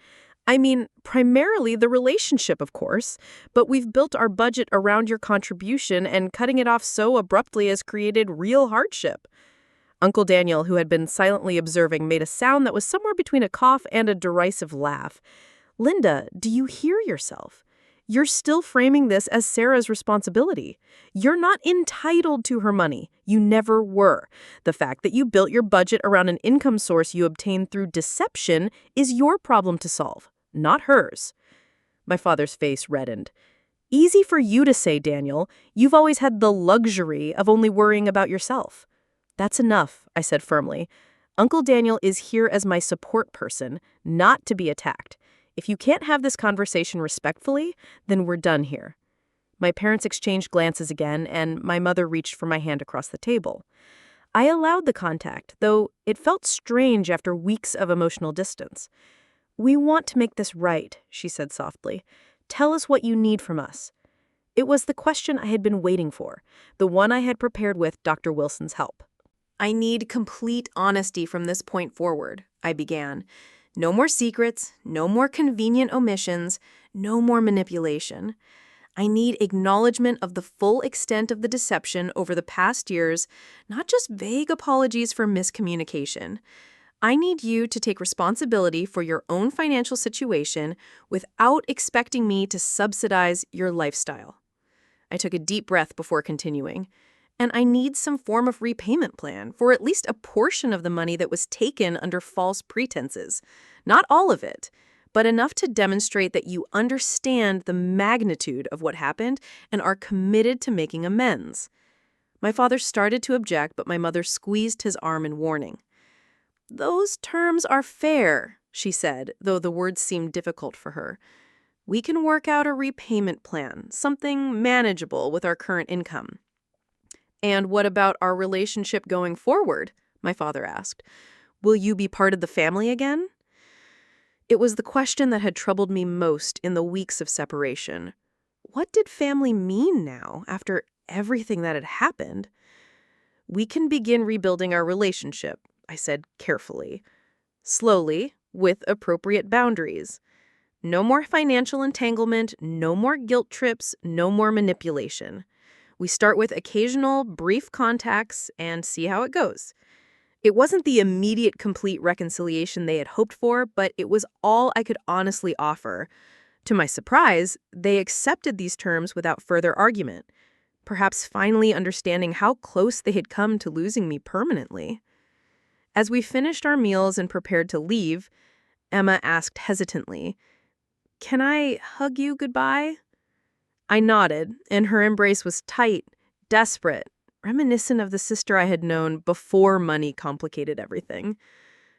"I mean, primarily the relationship, of course, but we've built our budget around your contribution, and cutting it off so abruptly has created real hardship." Uncle Daniel, who had been silently observing, made a sound that was somewhere between a cough and a derisive laugh. "Linda, do you hear yourself? You're still framing this as Sarah's responsibility. You're not entitled to her money. You never were. The fact that you built your budget around an income source you obtained through deception is your problem to solve, not hers." My father's face reddened. Easy for you to say, Daniel. You've always had the luxury of only worrying about yourself. That's enough, I said firmly. Uncle Daniel is here as my support person, not to be attacked. If you can't have this conversation respectfully, then we're done here. My parents exchanged glances again, and my mother reached for my hand across the table. I allowed the contact, though it felt strange after weeks of emotional distance. "We want to make this right," she said softly. "Tell us what you need from us." It was the question I had been waiting for, the one I had prepared with Dr. Wilson's help. I need complete honesty from this point forward, I began. No more secrets, no more convenient omissions, no more manipulation. I need acknowledgement of the full extent of the deception over the past years, not just vague apologies for miscommunication. I need you to take responsibility for your own financial situation without expecting me to subsidize your lifestyle. I took a deep breath before continuing. And I need some form of repayment plan for at least a portion of the money that was taken under false pretenses. Not all of it, but enough to demonstrate that you understand the magnitude of what happened and are committed to making amends. My father started to object, but my mother squeezed his arm in warning. "Those terms are fair," she said, though the words seemed difficult for her. "We can work out a repayment plan, something manageable with our current income." "And what about our relationship going forward?" my father asked. "Will you be part of the family again?" It was the question that had troubled me most in the weeks of separation. What did family mean now, after everything that had happened? "We can begin rebuilding our relationship," I said carefully. "Slowly, with appropriate boundaries. No more financial entanglement, no more guilt trips, no more manipulation. We start with occasional, brief contacts and see how it goes." It wasn't the immediate, complete reconciliation they had hoped for, but it was all I could honestly offer. To my surprise, they accepted these terms without further argument, perhaps finally understanding how close they had come to losing me permanently. As we finished our meals and prepared to leave, Emma asked hesitantly, "Can I hug you goodbye?" I nodded, and her embrace was tight, desperate, reminiscent of the sister I had known before money complicated everything.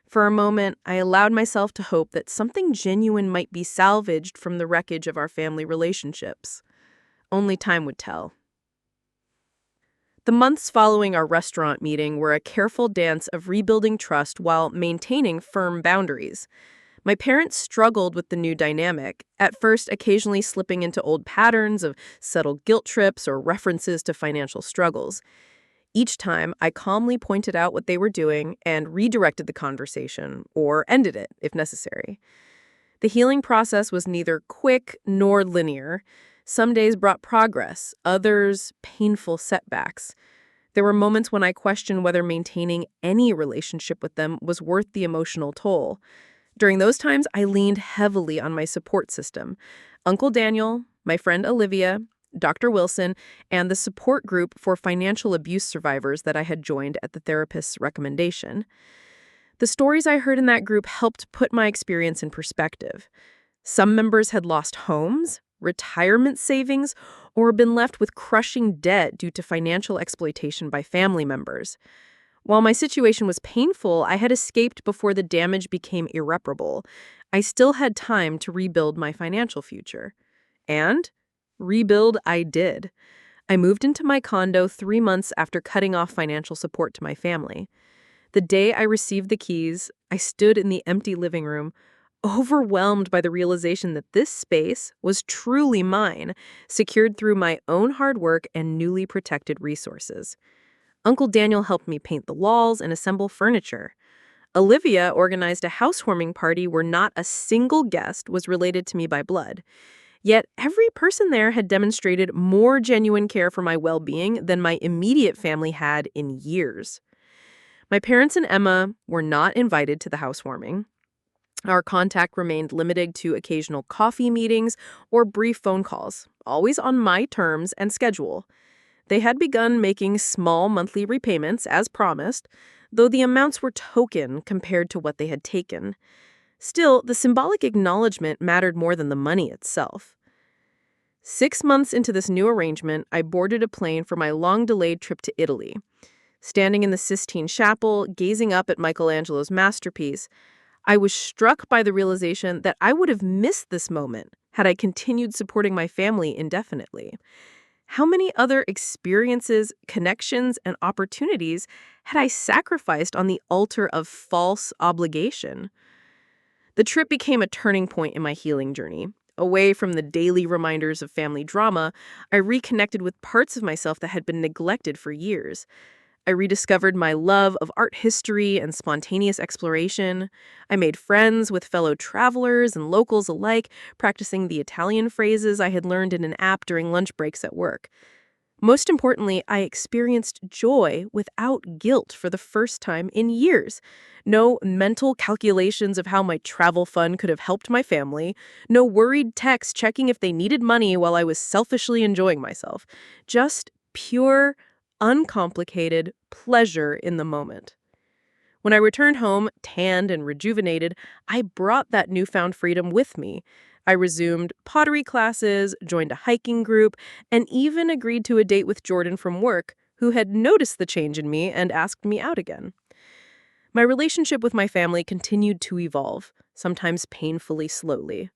For a moment, I allowed myself to hope that something genuine might be salvaged from the wreckage of our family relationships. Only time would tell. The months following our restaurant meeting were a careful dance of rebuilding trust while maintaining firm boundaries. My parents struggled with the new dynamic, at first occasionally slipping into old patterns of subtle guilt trips or references to financial struggles. Each time, I calmly pointed out what they were doing and redirected the conversation, or ended it if necessary. The healing process was neither quick nor linear. Some days brought progress, others painful setbacks. There were moments when I questioned whether maintaining any relationship with them was worth the emotional toll. During those times, I leaned heavily on my support system: Uncle Daniel, my friend Olivia, Dr. Wilson, and the support group for financial abuse survivors that I had joined at the therapist's recommendation. The stories I heard in that group helped put my experience in perspective. Some members had lost homes, retirement savings, or been left with crushing debt due to financial exploitation by family members. While my situation was painful, I had escaped before the damage became irreparable. I still had time to rebuild my financial future. And rebuild I did. I moved into my condo 3 months after cutting off financial support to my family. The day I received the keys, I stood in the empty living room, overwhelmed by the realization that this space was truly mine, secured through my own hard work and newly protected resources. Uncle Daniel helped me paint the walls and assemble furniture. Olivia organized a housewarming party where not a single guest was related to me by blood. Yet every person there had demonstrated more genuine care for my well-being than my immediate family had in years. My parents and Emma were not invited to the housewarming. Our contact remained limited to occasional coffee meetings or brief phone calls, always on my terms and schedule. They had begun making small monthly repayments, as promised, though the amounts were token compared to what they had taken. Still, the symbolic acknowledgement mattered more than the money itself. 6 months into this new arrangement, I boarded a plane for my long-delayed trip to Italy. Standing in the Sistine Chapel, gazing up at Michelangelo's masterpiece, I was struck by the realization that I would have missed this moment had I continued supporting my family indefinitely. How many other experiences, connections, and opportunities had I sacrificed on the altar of false obligation? The trip became a turning point in my healing journey. Away from the daily reminders of family drama, I reconnected with parts of myself that had been neglected for years. I rediscovered my love of art history and spontaneous exploration. I made friends with fellow travelers and locals alike, practicing the Italian phrases I had learned in an app during lunch breaks at work. Most importantly, I experienced joy without guilt for the first time in years. No mental calculations of how my travel fund could have helped my family. No worried texts checking if they needed money while I was selfishly enjoying myself. Just pure, uncomplicated pleasure in the moment. When I returned home, tanned and rejuvenated, I brought that newfound freedom with me. I resumed pottery classes, joined a hiking group, and even agreed to a date with Jordan from work, who had noticed the change in me and asked me out again. My relationship with my family continued to evolve, sometimes painfully slowly.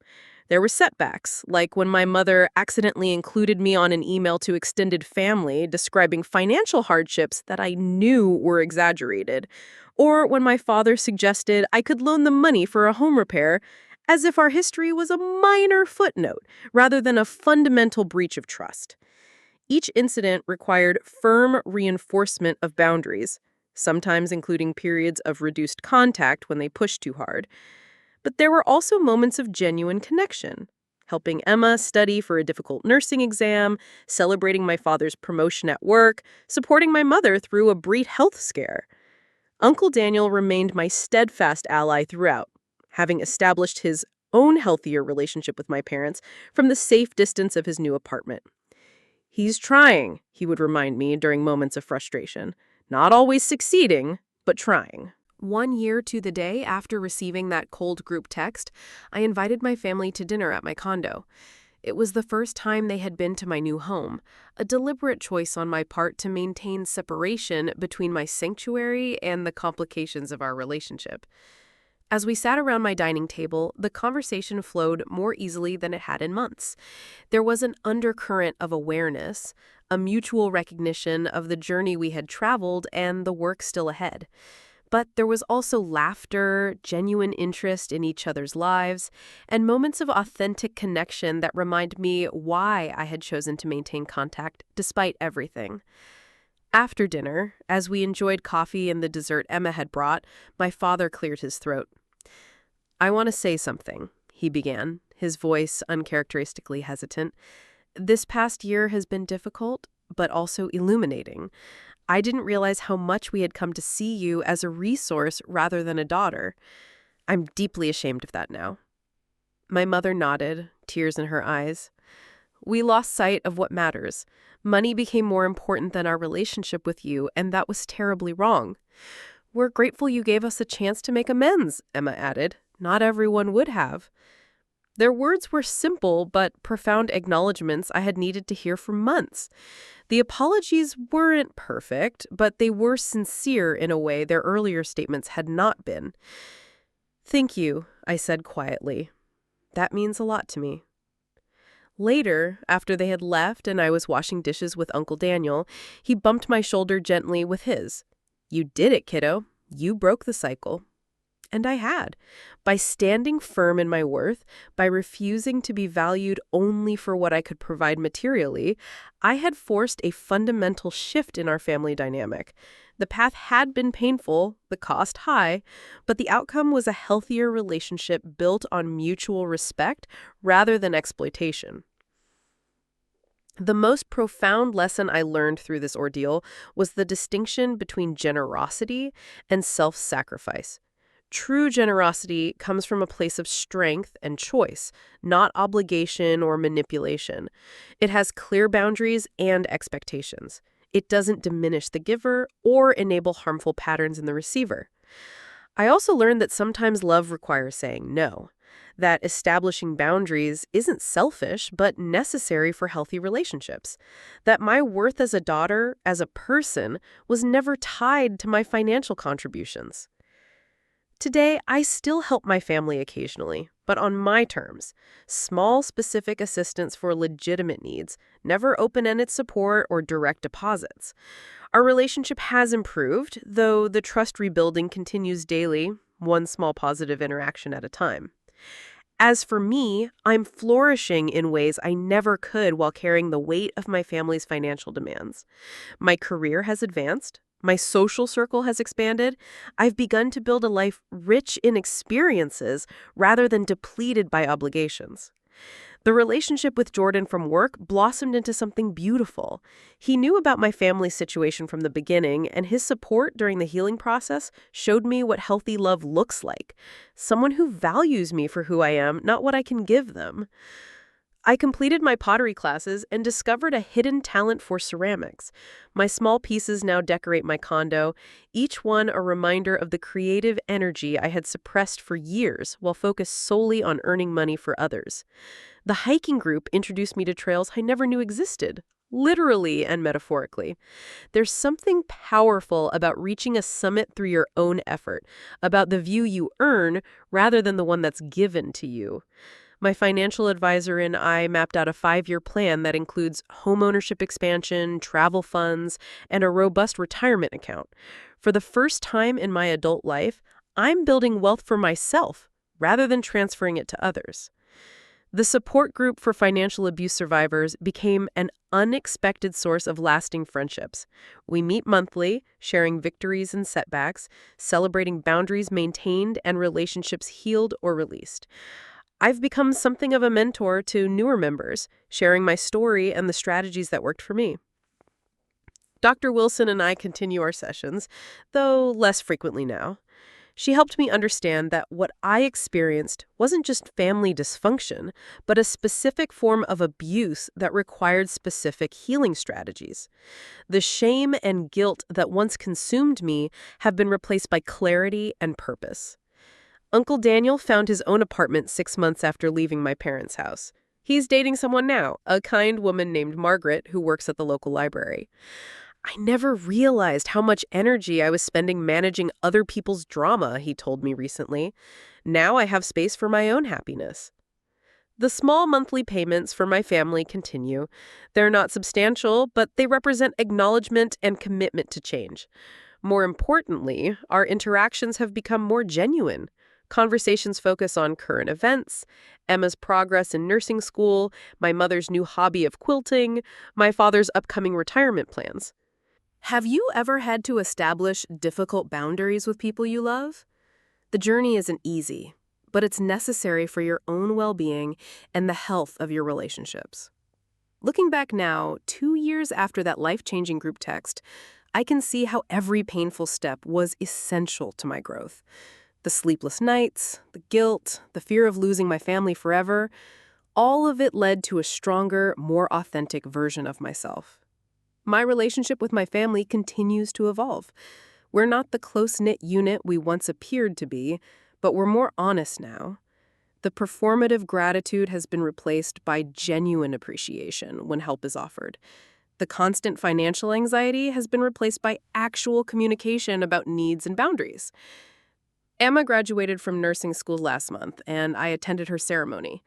There were setbacks, like when my mother accidentally included me on an email to extended family describing financial hardships that I knew were exaggerated, or when my father suggested I could loan them money for a home repair, as if our history was a minor footnote rather than a fundamental breach of trust. Each incident required firm reinforcement of boundaries, sometimes including periods of reduced contact when they pushed too hard. But there were also moments of genuine connection, helping Emma study for a difficult nursing exam, celebrating my father's promotion at work, supporting my mother through a brief health scare. Uncle Daniel remained my steadfast ally throughout, having established his own healthier relationship with my parents from the safe distance of his new apartment. "He's trying," he would remind me during moments of frustration. "Not always succeeding, but trying." 1 year to the day after receiving that cold group text, I invited my family to dinner at my condo. It was the first time they had been to my new home, a deliberate choice on my part to maintain separation between my sanctuary and the complications of our relationship. As we sat around my dining table, the conversation flowed more easily than it had in months. There was an undercurrent of awareness, a mutual recognition of the journey we had traveled and the work still ahead. But there was also laughter, genuine interest in each other's lives, and moments of authentic connection that remind me why I had chosen to maintain contact despite everything. After dinner, as we enjoyed coffee and the dessert Emma had brought, my father cleared his throat. "I want to say something," he began, his voice uncharacteristically hesitant. "This past year has been difficult, but also illuminating. I didn't realize how much we had come to see you as a resource rather than a daughter. I'm deeply ashamed of that now." My mother nodded, tears in her eyes. "We lost sight of what matters. Money became more important than our relationship with you, and that was terribly wrong. We're grateful you gave us a chance to make amends," Emma added. "Not everyone would have." Their words were simple but profound acknowledgments I had needed to hear for months. The apologies weren't perfect, but they were sincere in a way their earlier statements had not been. "Thank you," I said quietly. "That means a lot to me." Later, after they had left and I was washing dishes with Uncle Daniel, he bumped my shoulder gently with his. "You did it, kiddo. You broke the cycle." And I had. By standing firm in my worth, by refusing to be valued only for what I could provide materially, I had forced a fundamental shift in our family dynamic. The path had been painful, the cost high, but the outcome was a healthier relationship built on mutual respect rather than exploitation. The most profound lesson I learned through this ordeal was the distinction between generosity and self-sacrifice. True generosity comes from a place of strength and choice, not obligation or manipulation. It has clear boundaries and expectations. It doesn't diminish the giver or enable harmful patterns in the receiver. I also learned that sometimes love requires saying no. that establishing boundaries isn't selfish, but necessary for healthy relationships, that my worth as a daughter, as a person, was never tied to my financial contributions. Today, I still help my family occasionally, but on my terms. Small, specific assistance for legitimate needs, never open-ended support or direct deposits. Our relationship has improved, though the trust rebuilding continues daily, one small positive interaction at a time. As for me, I'm flourishing in ways I never could while carrying the weight of my family's financial demands. My career has advanced. My social circle has expanded. I've begun to build a life rich in experiences rather than depleted by obligations. The relationship with Jordan from work blossomed into something beautiful. He knew about my family situation from the beginning, and his support during the healing process showed me what healthy love looks like. Someone who values me for who I am, not what I can give them. I completed my pottery classes and discovered a hidden talent for ceramics. My small pieces now decorate my condo, each one a reminder of the creative energy I had suppressed for years while focused solely on earning money for others. The hiking group introduced me to trails I never knew existed, literally and metaphorically. There's something powerful about reaching a summit through your own effort, about the view you earn rather than the one that's given to you. My financial advisor and I mapped out a 5-year plan that includes homeownership expansion, travel funds, and a robust retirement account. For the first time in my adult life, I'm building wealth for myself rather than transferring it to others. The support group for financial abuse survivors became an unexpected source of lasting friendships. We meet monthly, sharing victories and setbacks, celebrating boundaries maintained and relationships healed or released. I've become something of a mentor to newer members, sharing my story and the strategies that worked for me. Dr. Wilson and I continue our sessions, though less frequently now. She helped me understand that what I experienced wasn't just family dysfunction, but a specific form of abuse that required specific healing strategies. The shame and guilt that once consumed me have been replaced by clarity and purpose. Uncle Daniel found his own apartment 6 months after leaving my parents' house. He's dating someone now, a kind woman named Margaret who works at the local library. I never realized how much energy I was spending managing other people's drama, he told me recently. Now I have space for my own happiness. The small monthly payments for my family continue. They're not substantial, but they represent acknowledgement and commitment to change. More importantly, our interactions have become more genuine. Conversations focus on current events, Emma's progress in nursing school, my mother's new hobby of quilting, my father's upcoming retirement plans. Have you ever had to establish difficult boundaries with people you love? The journey isn't easy, but it's necessary for your own well-being and the health of your relationships. Looking back now, 2 years after that life-changing group text, I can see how every painful step was essential to my growth. The sleepless nights, the guilt, the fear of losing my family forever, all of it led to a stronger, more authentic version of myself. My relationship with my family continues to evolve. We're not the close-knit unit we once appeared to be, but we're more honest now. The performative gratitude has been replaced by genuine appreciation when help is offered. The constant financial anxiety has been replaced by actual communication about needs and boundaries. Emma graduated from nursing school last month, and I attended her ceremony.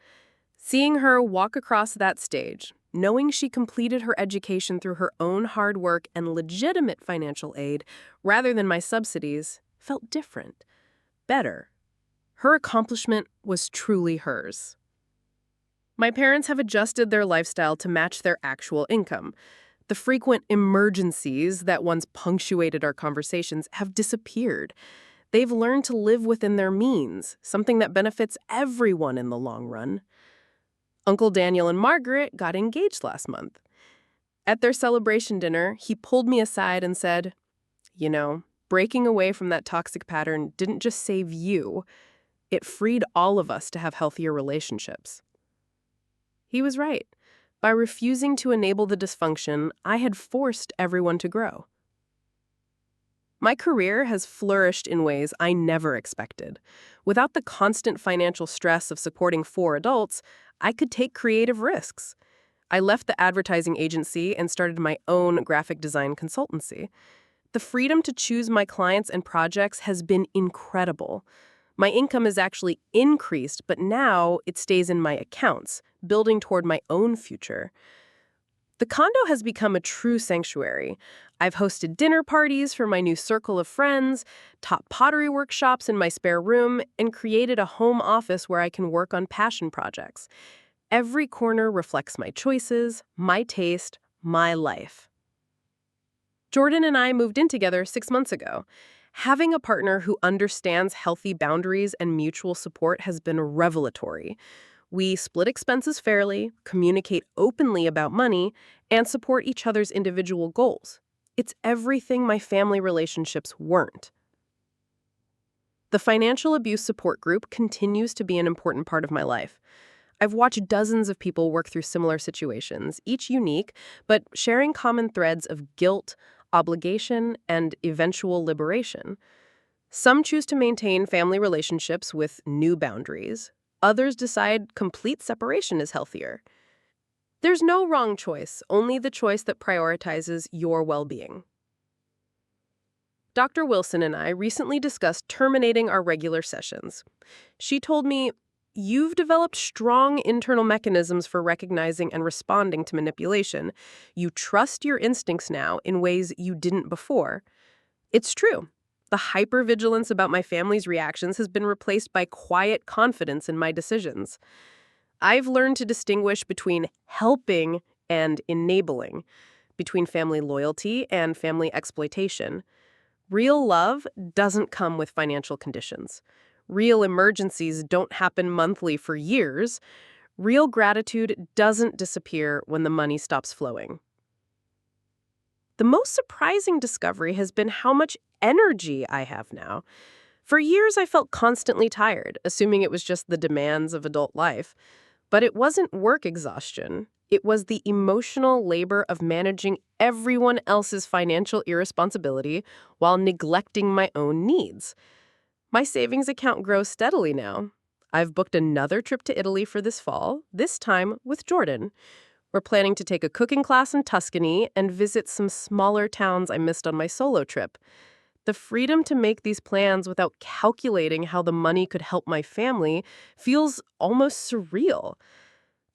Seeing her walk across that stage, knowing she completed her education through her own hard work and legitimate financial aid rather than my subsidies, felt different, better. Her accomplishment was truly hers. My parents have adjusted their lifestyle to match their actual income. The frequent emergencies that once punctuated our conversations have disappeared. They've learned to live within their means, something that benefits everyone in the long run. Uncle Daniel and Margaret got engaged last month. At their celebration dinner, he pulled me aside and said, "You know, breaking away from that toxic pattern didn't just save you, it freed all of us to have healthier relationships." He was right. By refusing to enable the dysfunction, I had forced everyone to grow. My career has flourished in ways I never expected. Without the constant financial stress of supporting 4 adults, I could take creative risks. I left the advertising agency and started my own graphic design consultancy. The freedom to choose my clients and projects has been incredible. My income has actually increased, but now it stays in my accounts, building toward my own future. The condo has become a true sanctuary. I've hosted dinner parties for my new circle of friends, taught pottery workshops in my spare room, and created a home office where I can work on passion projects. Every corner reflects my choices, my taste, my life. Jordan and I moved in together 6 months ago. Having a partner who understands healthy boundaries and mutual support has been revelatory. We split expenses fairly, communicate openly about money, and support each other's individual goals. It's everything my family relationships weren't. The financial abuse support group continues to be an important part of my life. I've watched dozens of people work through similar situations, each unique, but sharing common threads of guilt, obligation, and eventual liberation. Some choose to maintain family relationships with new boundaries. Others decide complete separation is healthier. There's no wrong choice, only the choice that prioritizes your well-being. Dr. Wilson and I recently discussed terminating our regular sessions. She told me, "You've developed strong internal mechanisms for recognizing and responding to manipulation. You trust your instincts now in ways you didn't before." It's true. The hypervigilance about my family's reactions has been replaced by quiet confidence in my decisions. I've learned to distinguish between helping and enabling, between family loyalty and family exploitation. Real love doesn't come with financial conditions. Real emergencies don't happen monthly for years. Real gratitude doesn't disappear when the money stops flowing. The most surprising discovery has been how much energy I have now. For years, I felt constantly tired, assuming it was just the demands of adult life. But it wasn't work exhaustion. It was the emotional labor of managing everyone else's financial irresponsibility while neglecting my own needs. My savings account grows steadily now. I've booked another trip to Italy for this fall, this time with Jordan. We're planning to take a cooking class in Tuscany and visit some smaller towns I missed on my solo trip. The freedom to make these plans without calculating how the money could help my family feels almost surreal.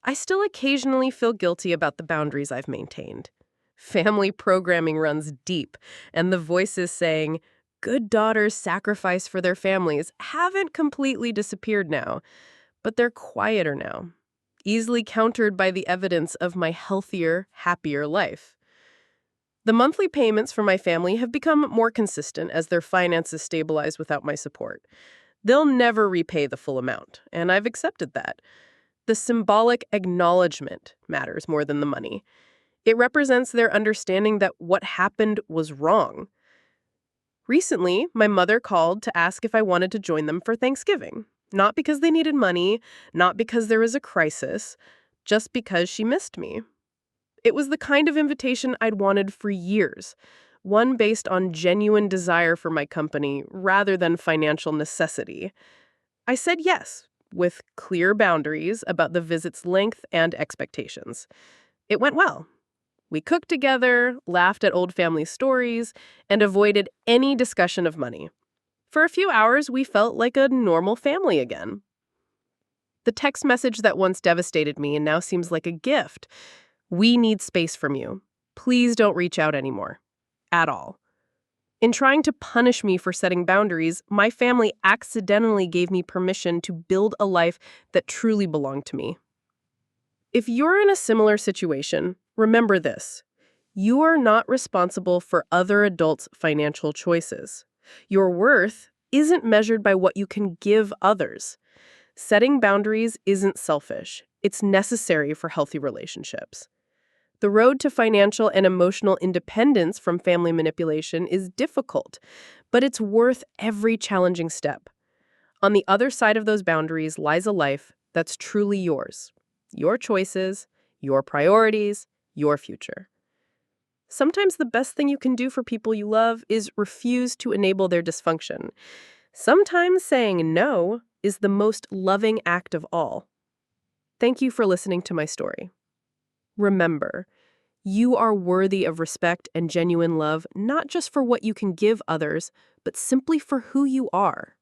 I still occasionally feel guilty about the boundaries I've maintained. Family programming runs deep, and the voices saying, "Good daughters sacrifice for their families," haven't completely disappeared now, but they're quieter now, easily countered by the evidence of my healthier, happier life. The monthly payments for my family have become more consistent as their finances stabilize without my support. They'll never repay the full amount, and I've accepted that. The symbolic acknowledgement matters more than the money. It represents their understanding that what happened was wrong. Recently, my mother called to ask if I wanted to join them for Thanksgiving. Not because they needed money, not because there was a crisis, just because she missed me. It was the kind of invitation I'd wanted for years, one based on genuine desire for my company rather than financial necessity. I said yes, with clear boundaries about the visit's length and expectations. It went well. We cooked together, laughed at old family stories, and avoided any discussion of money. For a few hours, we felt like a normal family again. The text message that once devastated me and now seems like a gift. "We need space from you. Please don't reach out anymore. At all." In trying to punish me for setting boundaries, my family accidentally gave me permission to build a life that truly belonged to me. If you're in a similar situation, remember this. You are not responsible for other adults' financial choices. Your worth isn't measured by what you can give others. Setting boundaries isn't selfish. It's necessary for healthy relationships. The road to financial and emotional independence from family manipulation is difficult, but it's worth every challenging step. On the other side of those boundaries lies a life that's truly yours. Your choices, your priorities, your future. Sometimes the best thing you can do for people you love is refuse to enable their dysfunction. Sometimes saying no is the most loving act of all. Thank you for listening to my story. Remember, you are worthy of respect and genuine love, not just for what you can give others, but simply for who you are.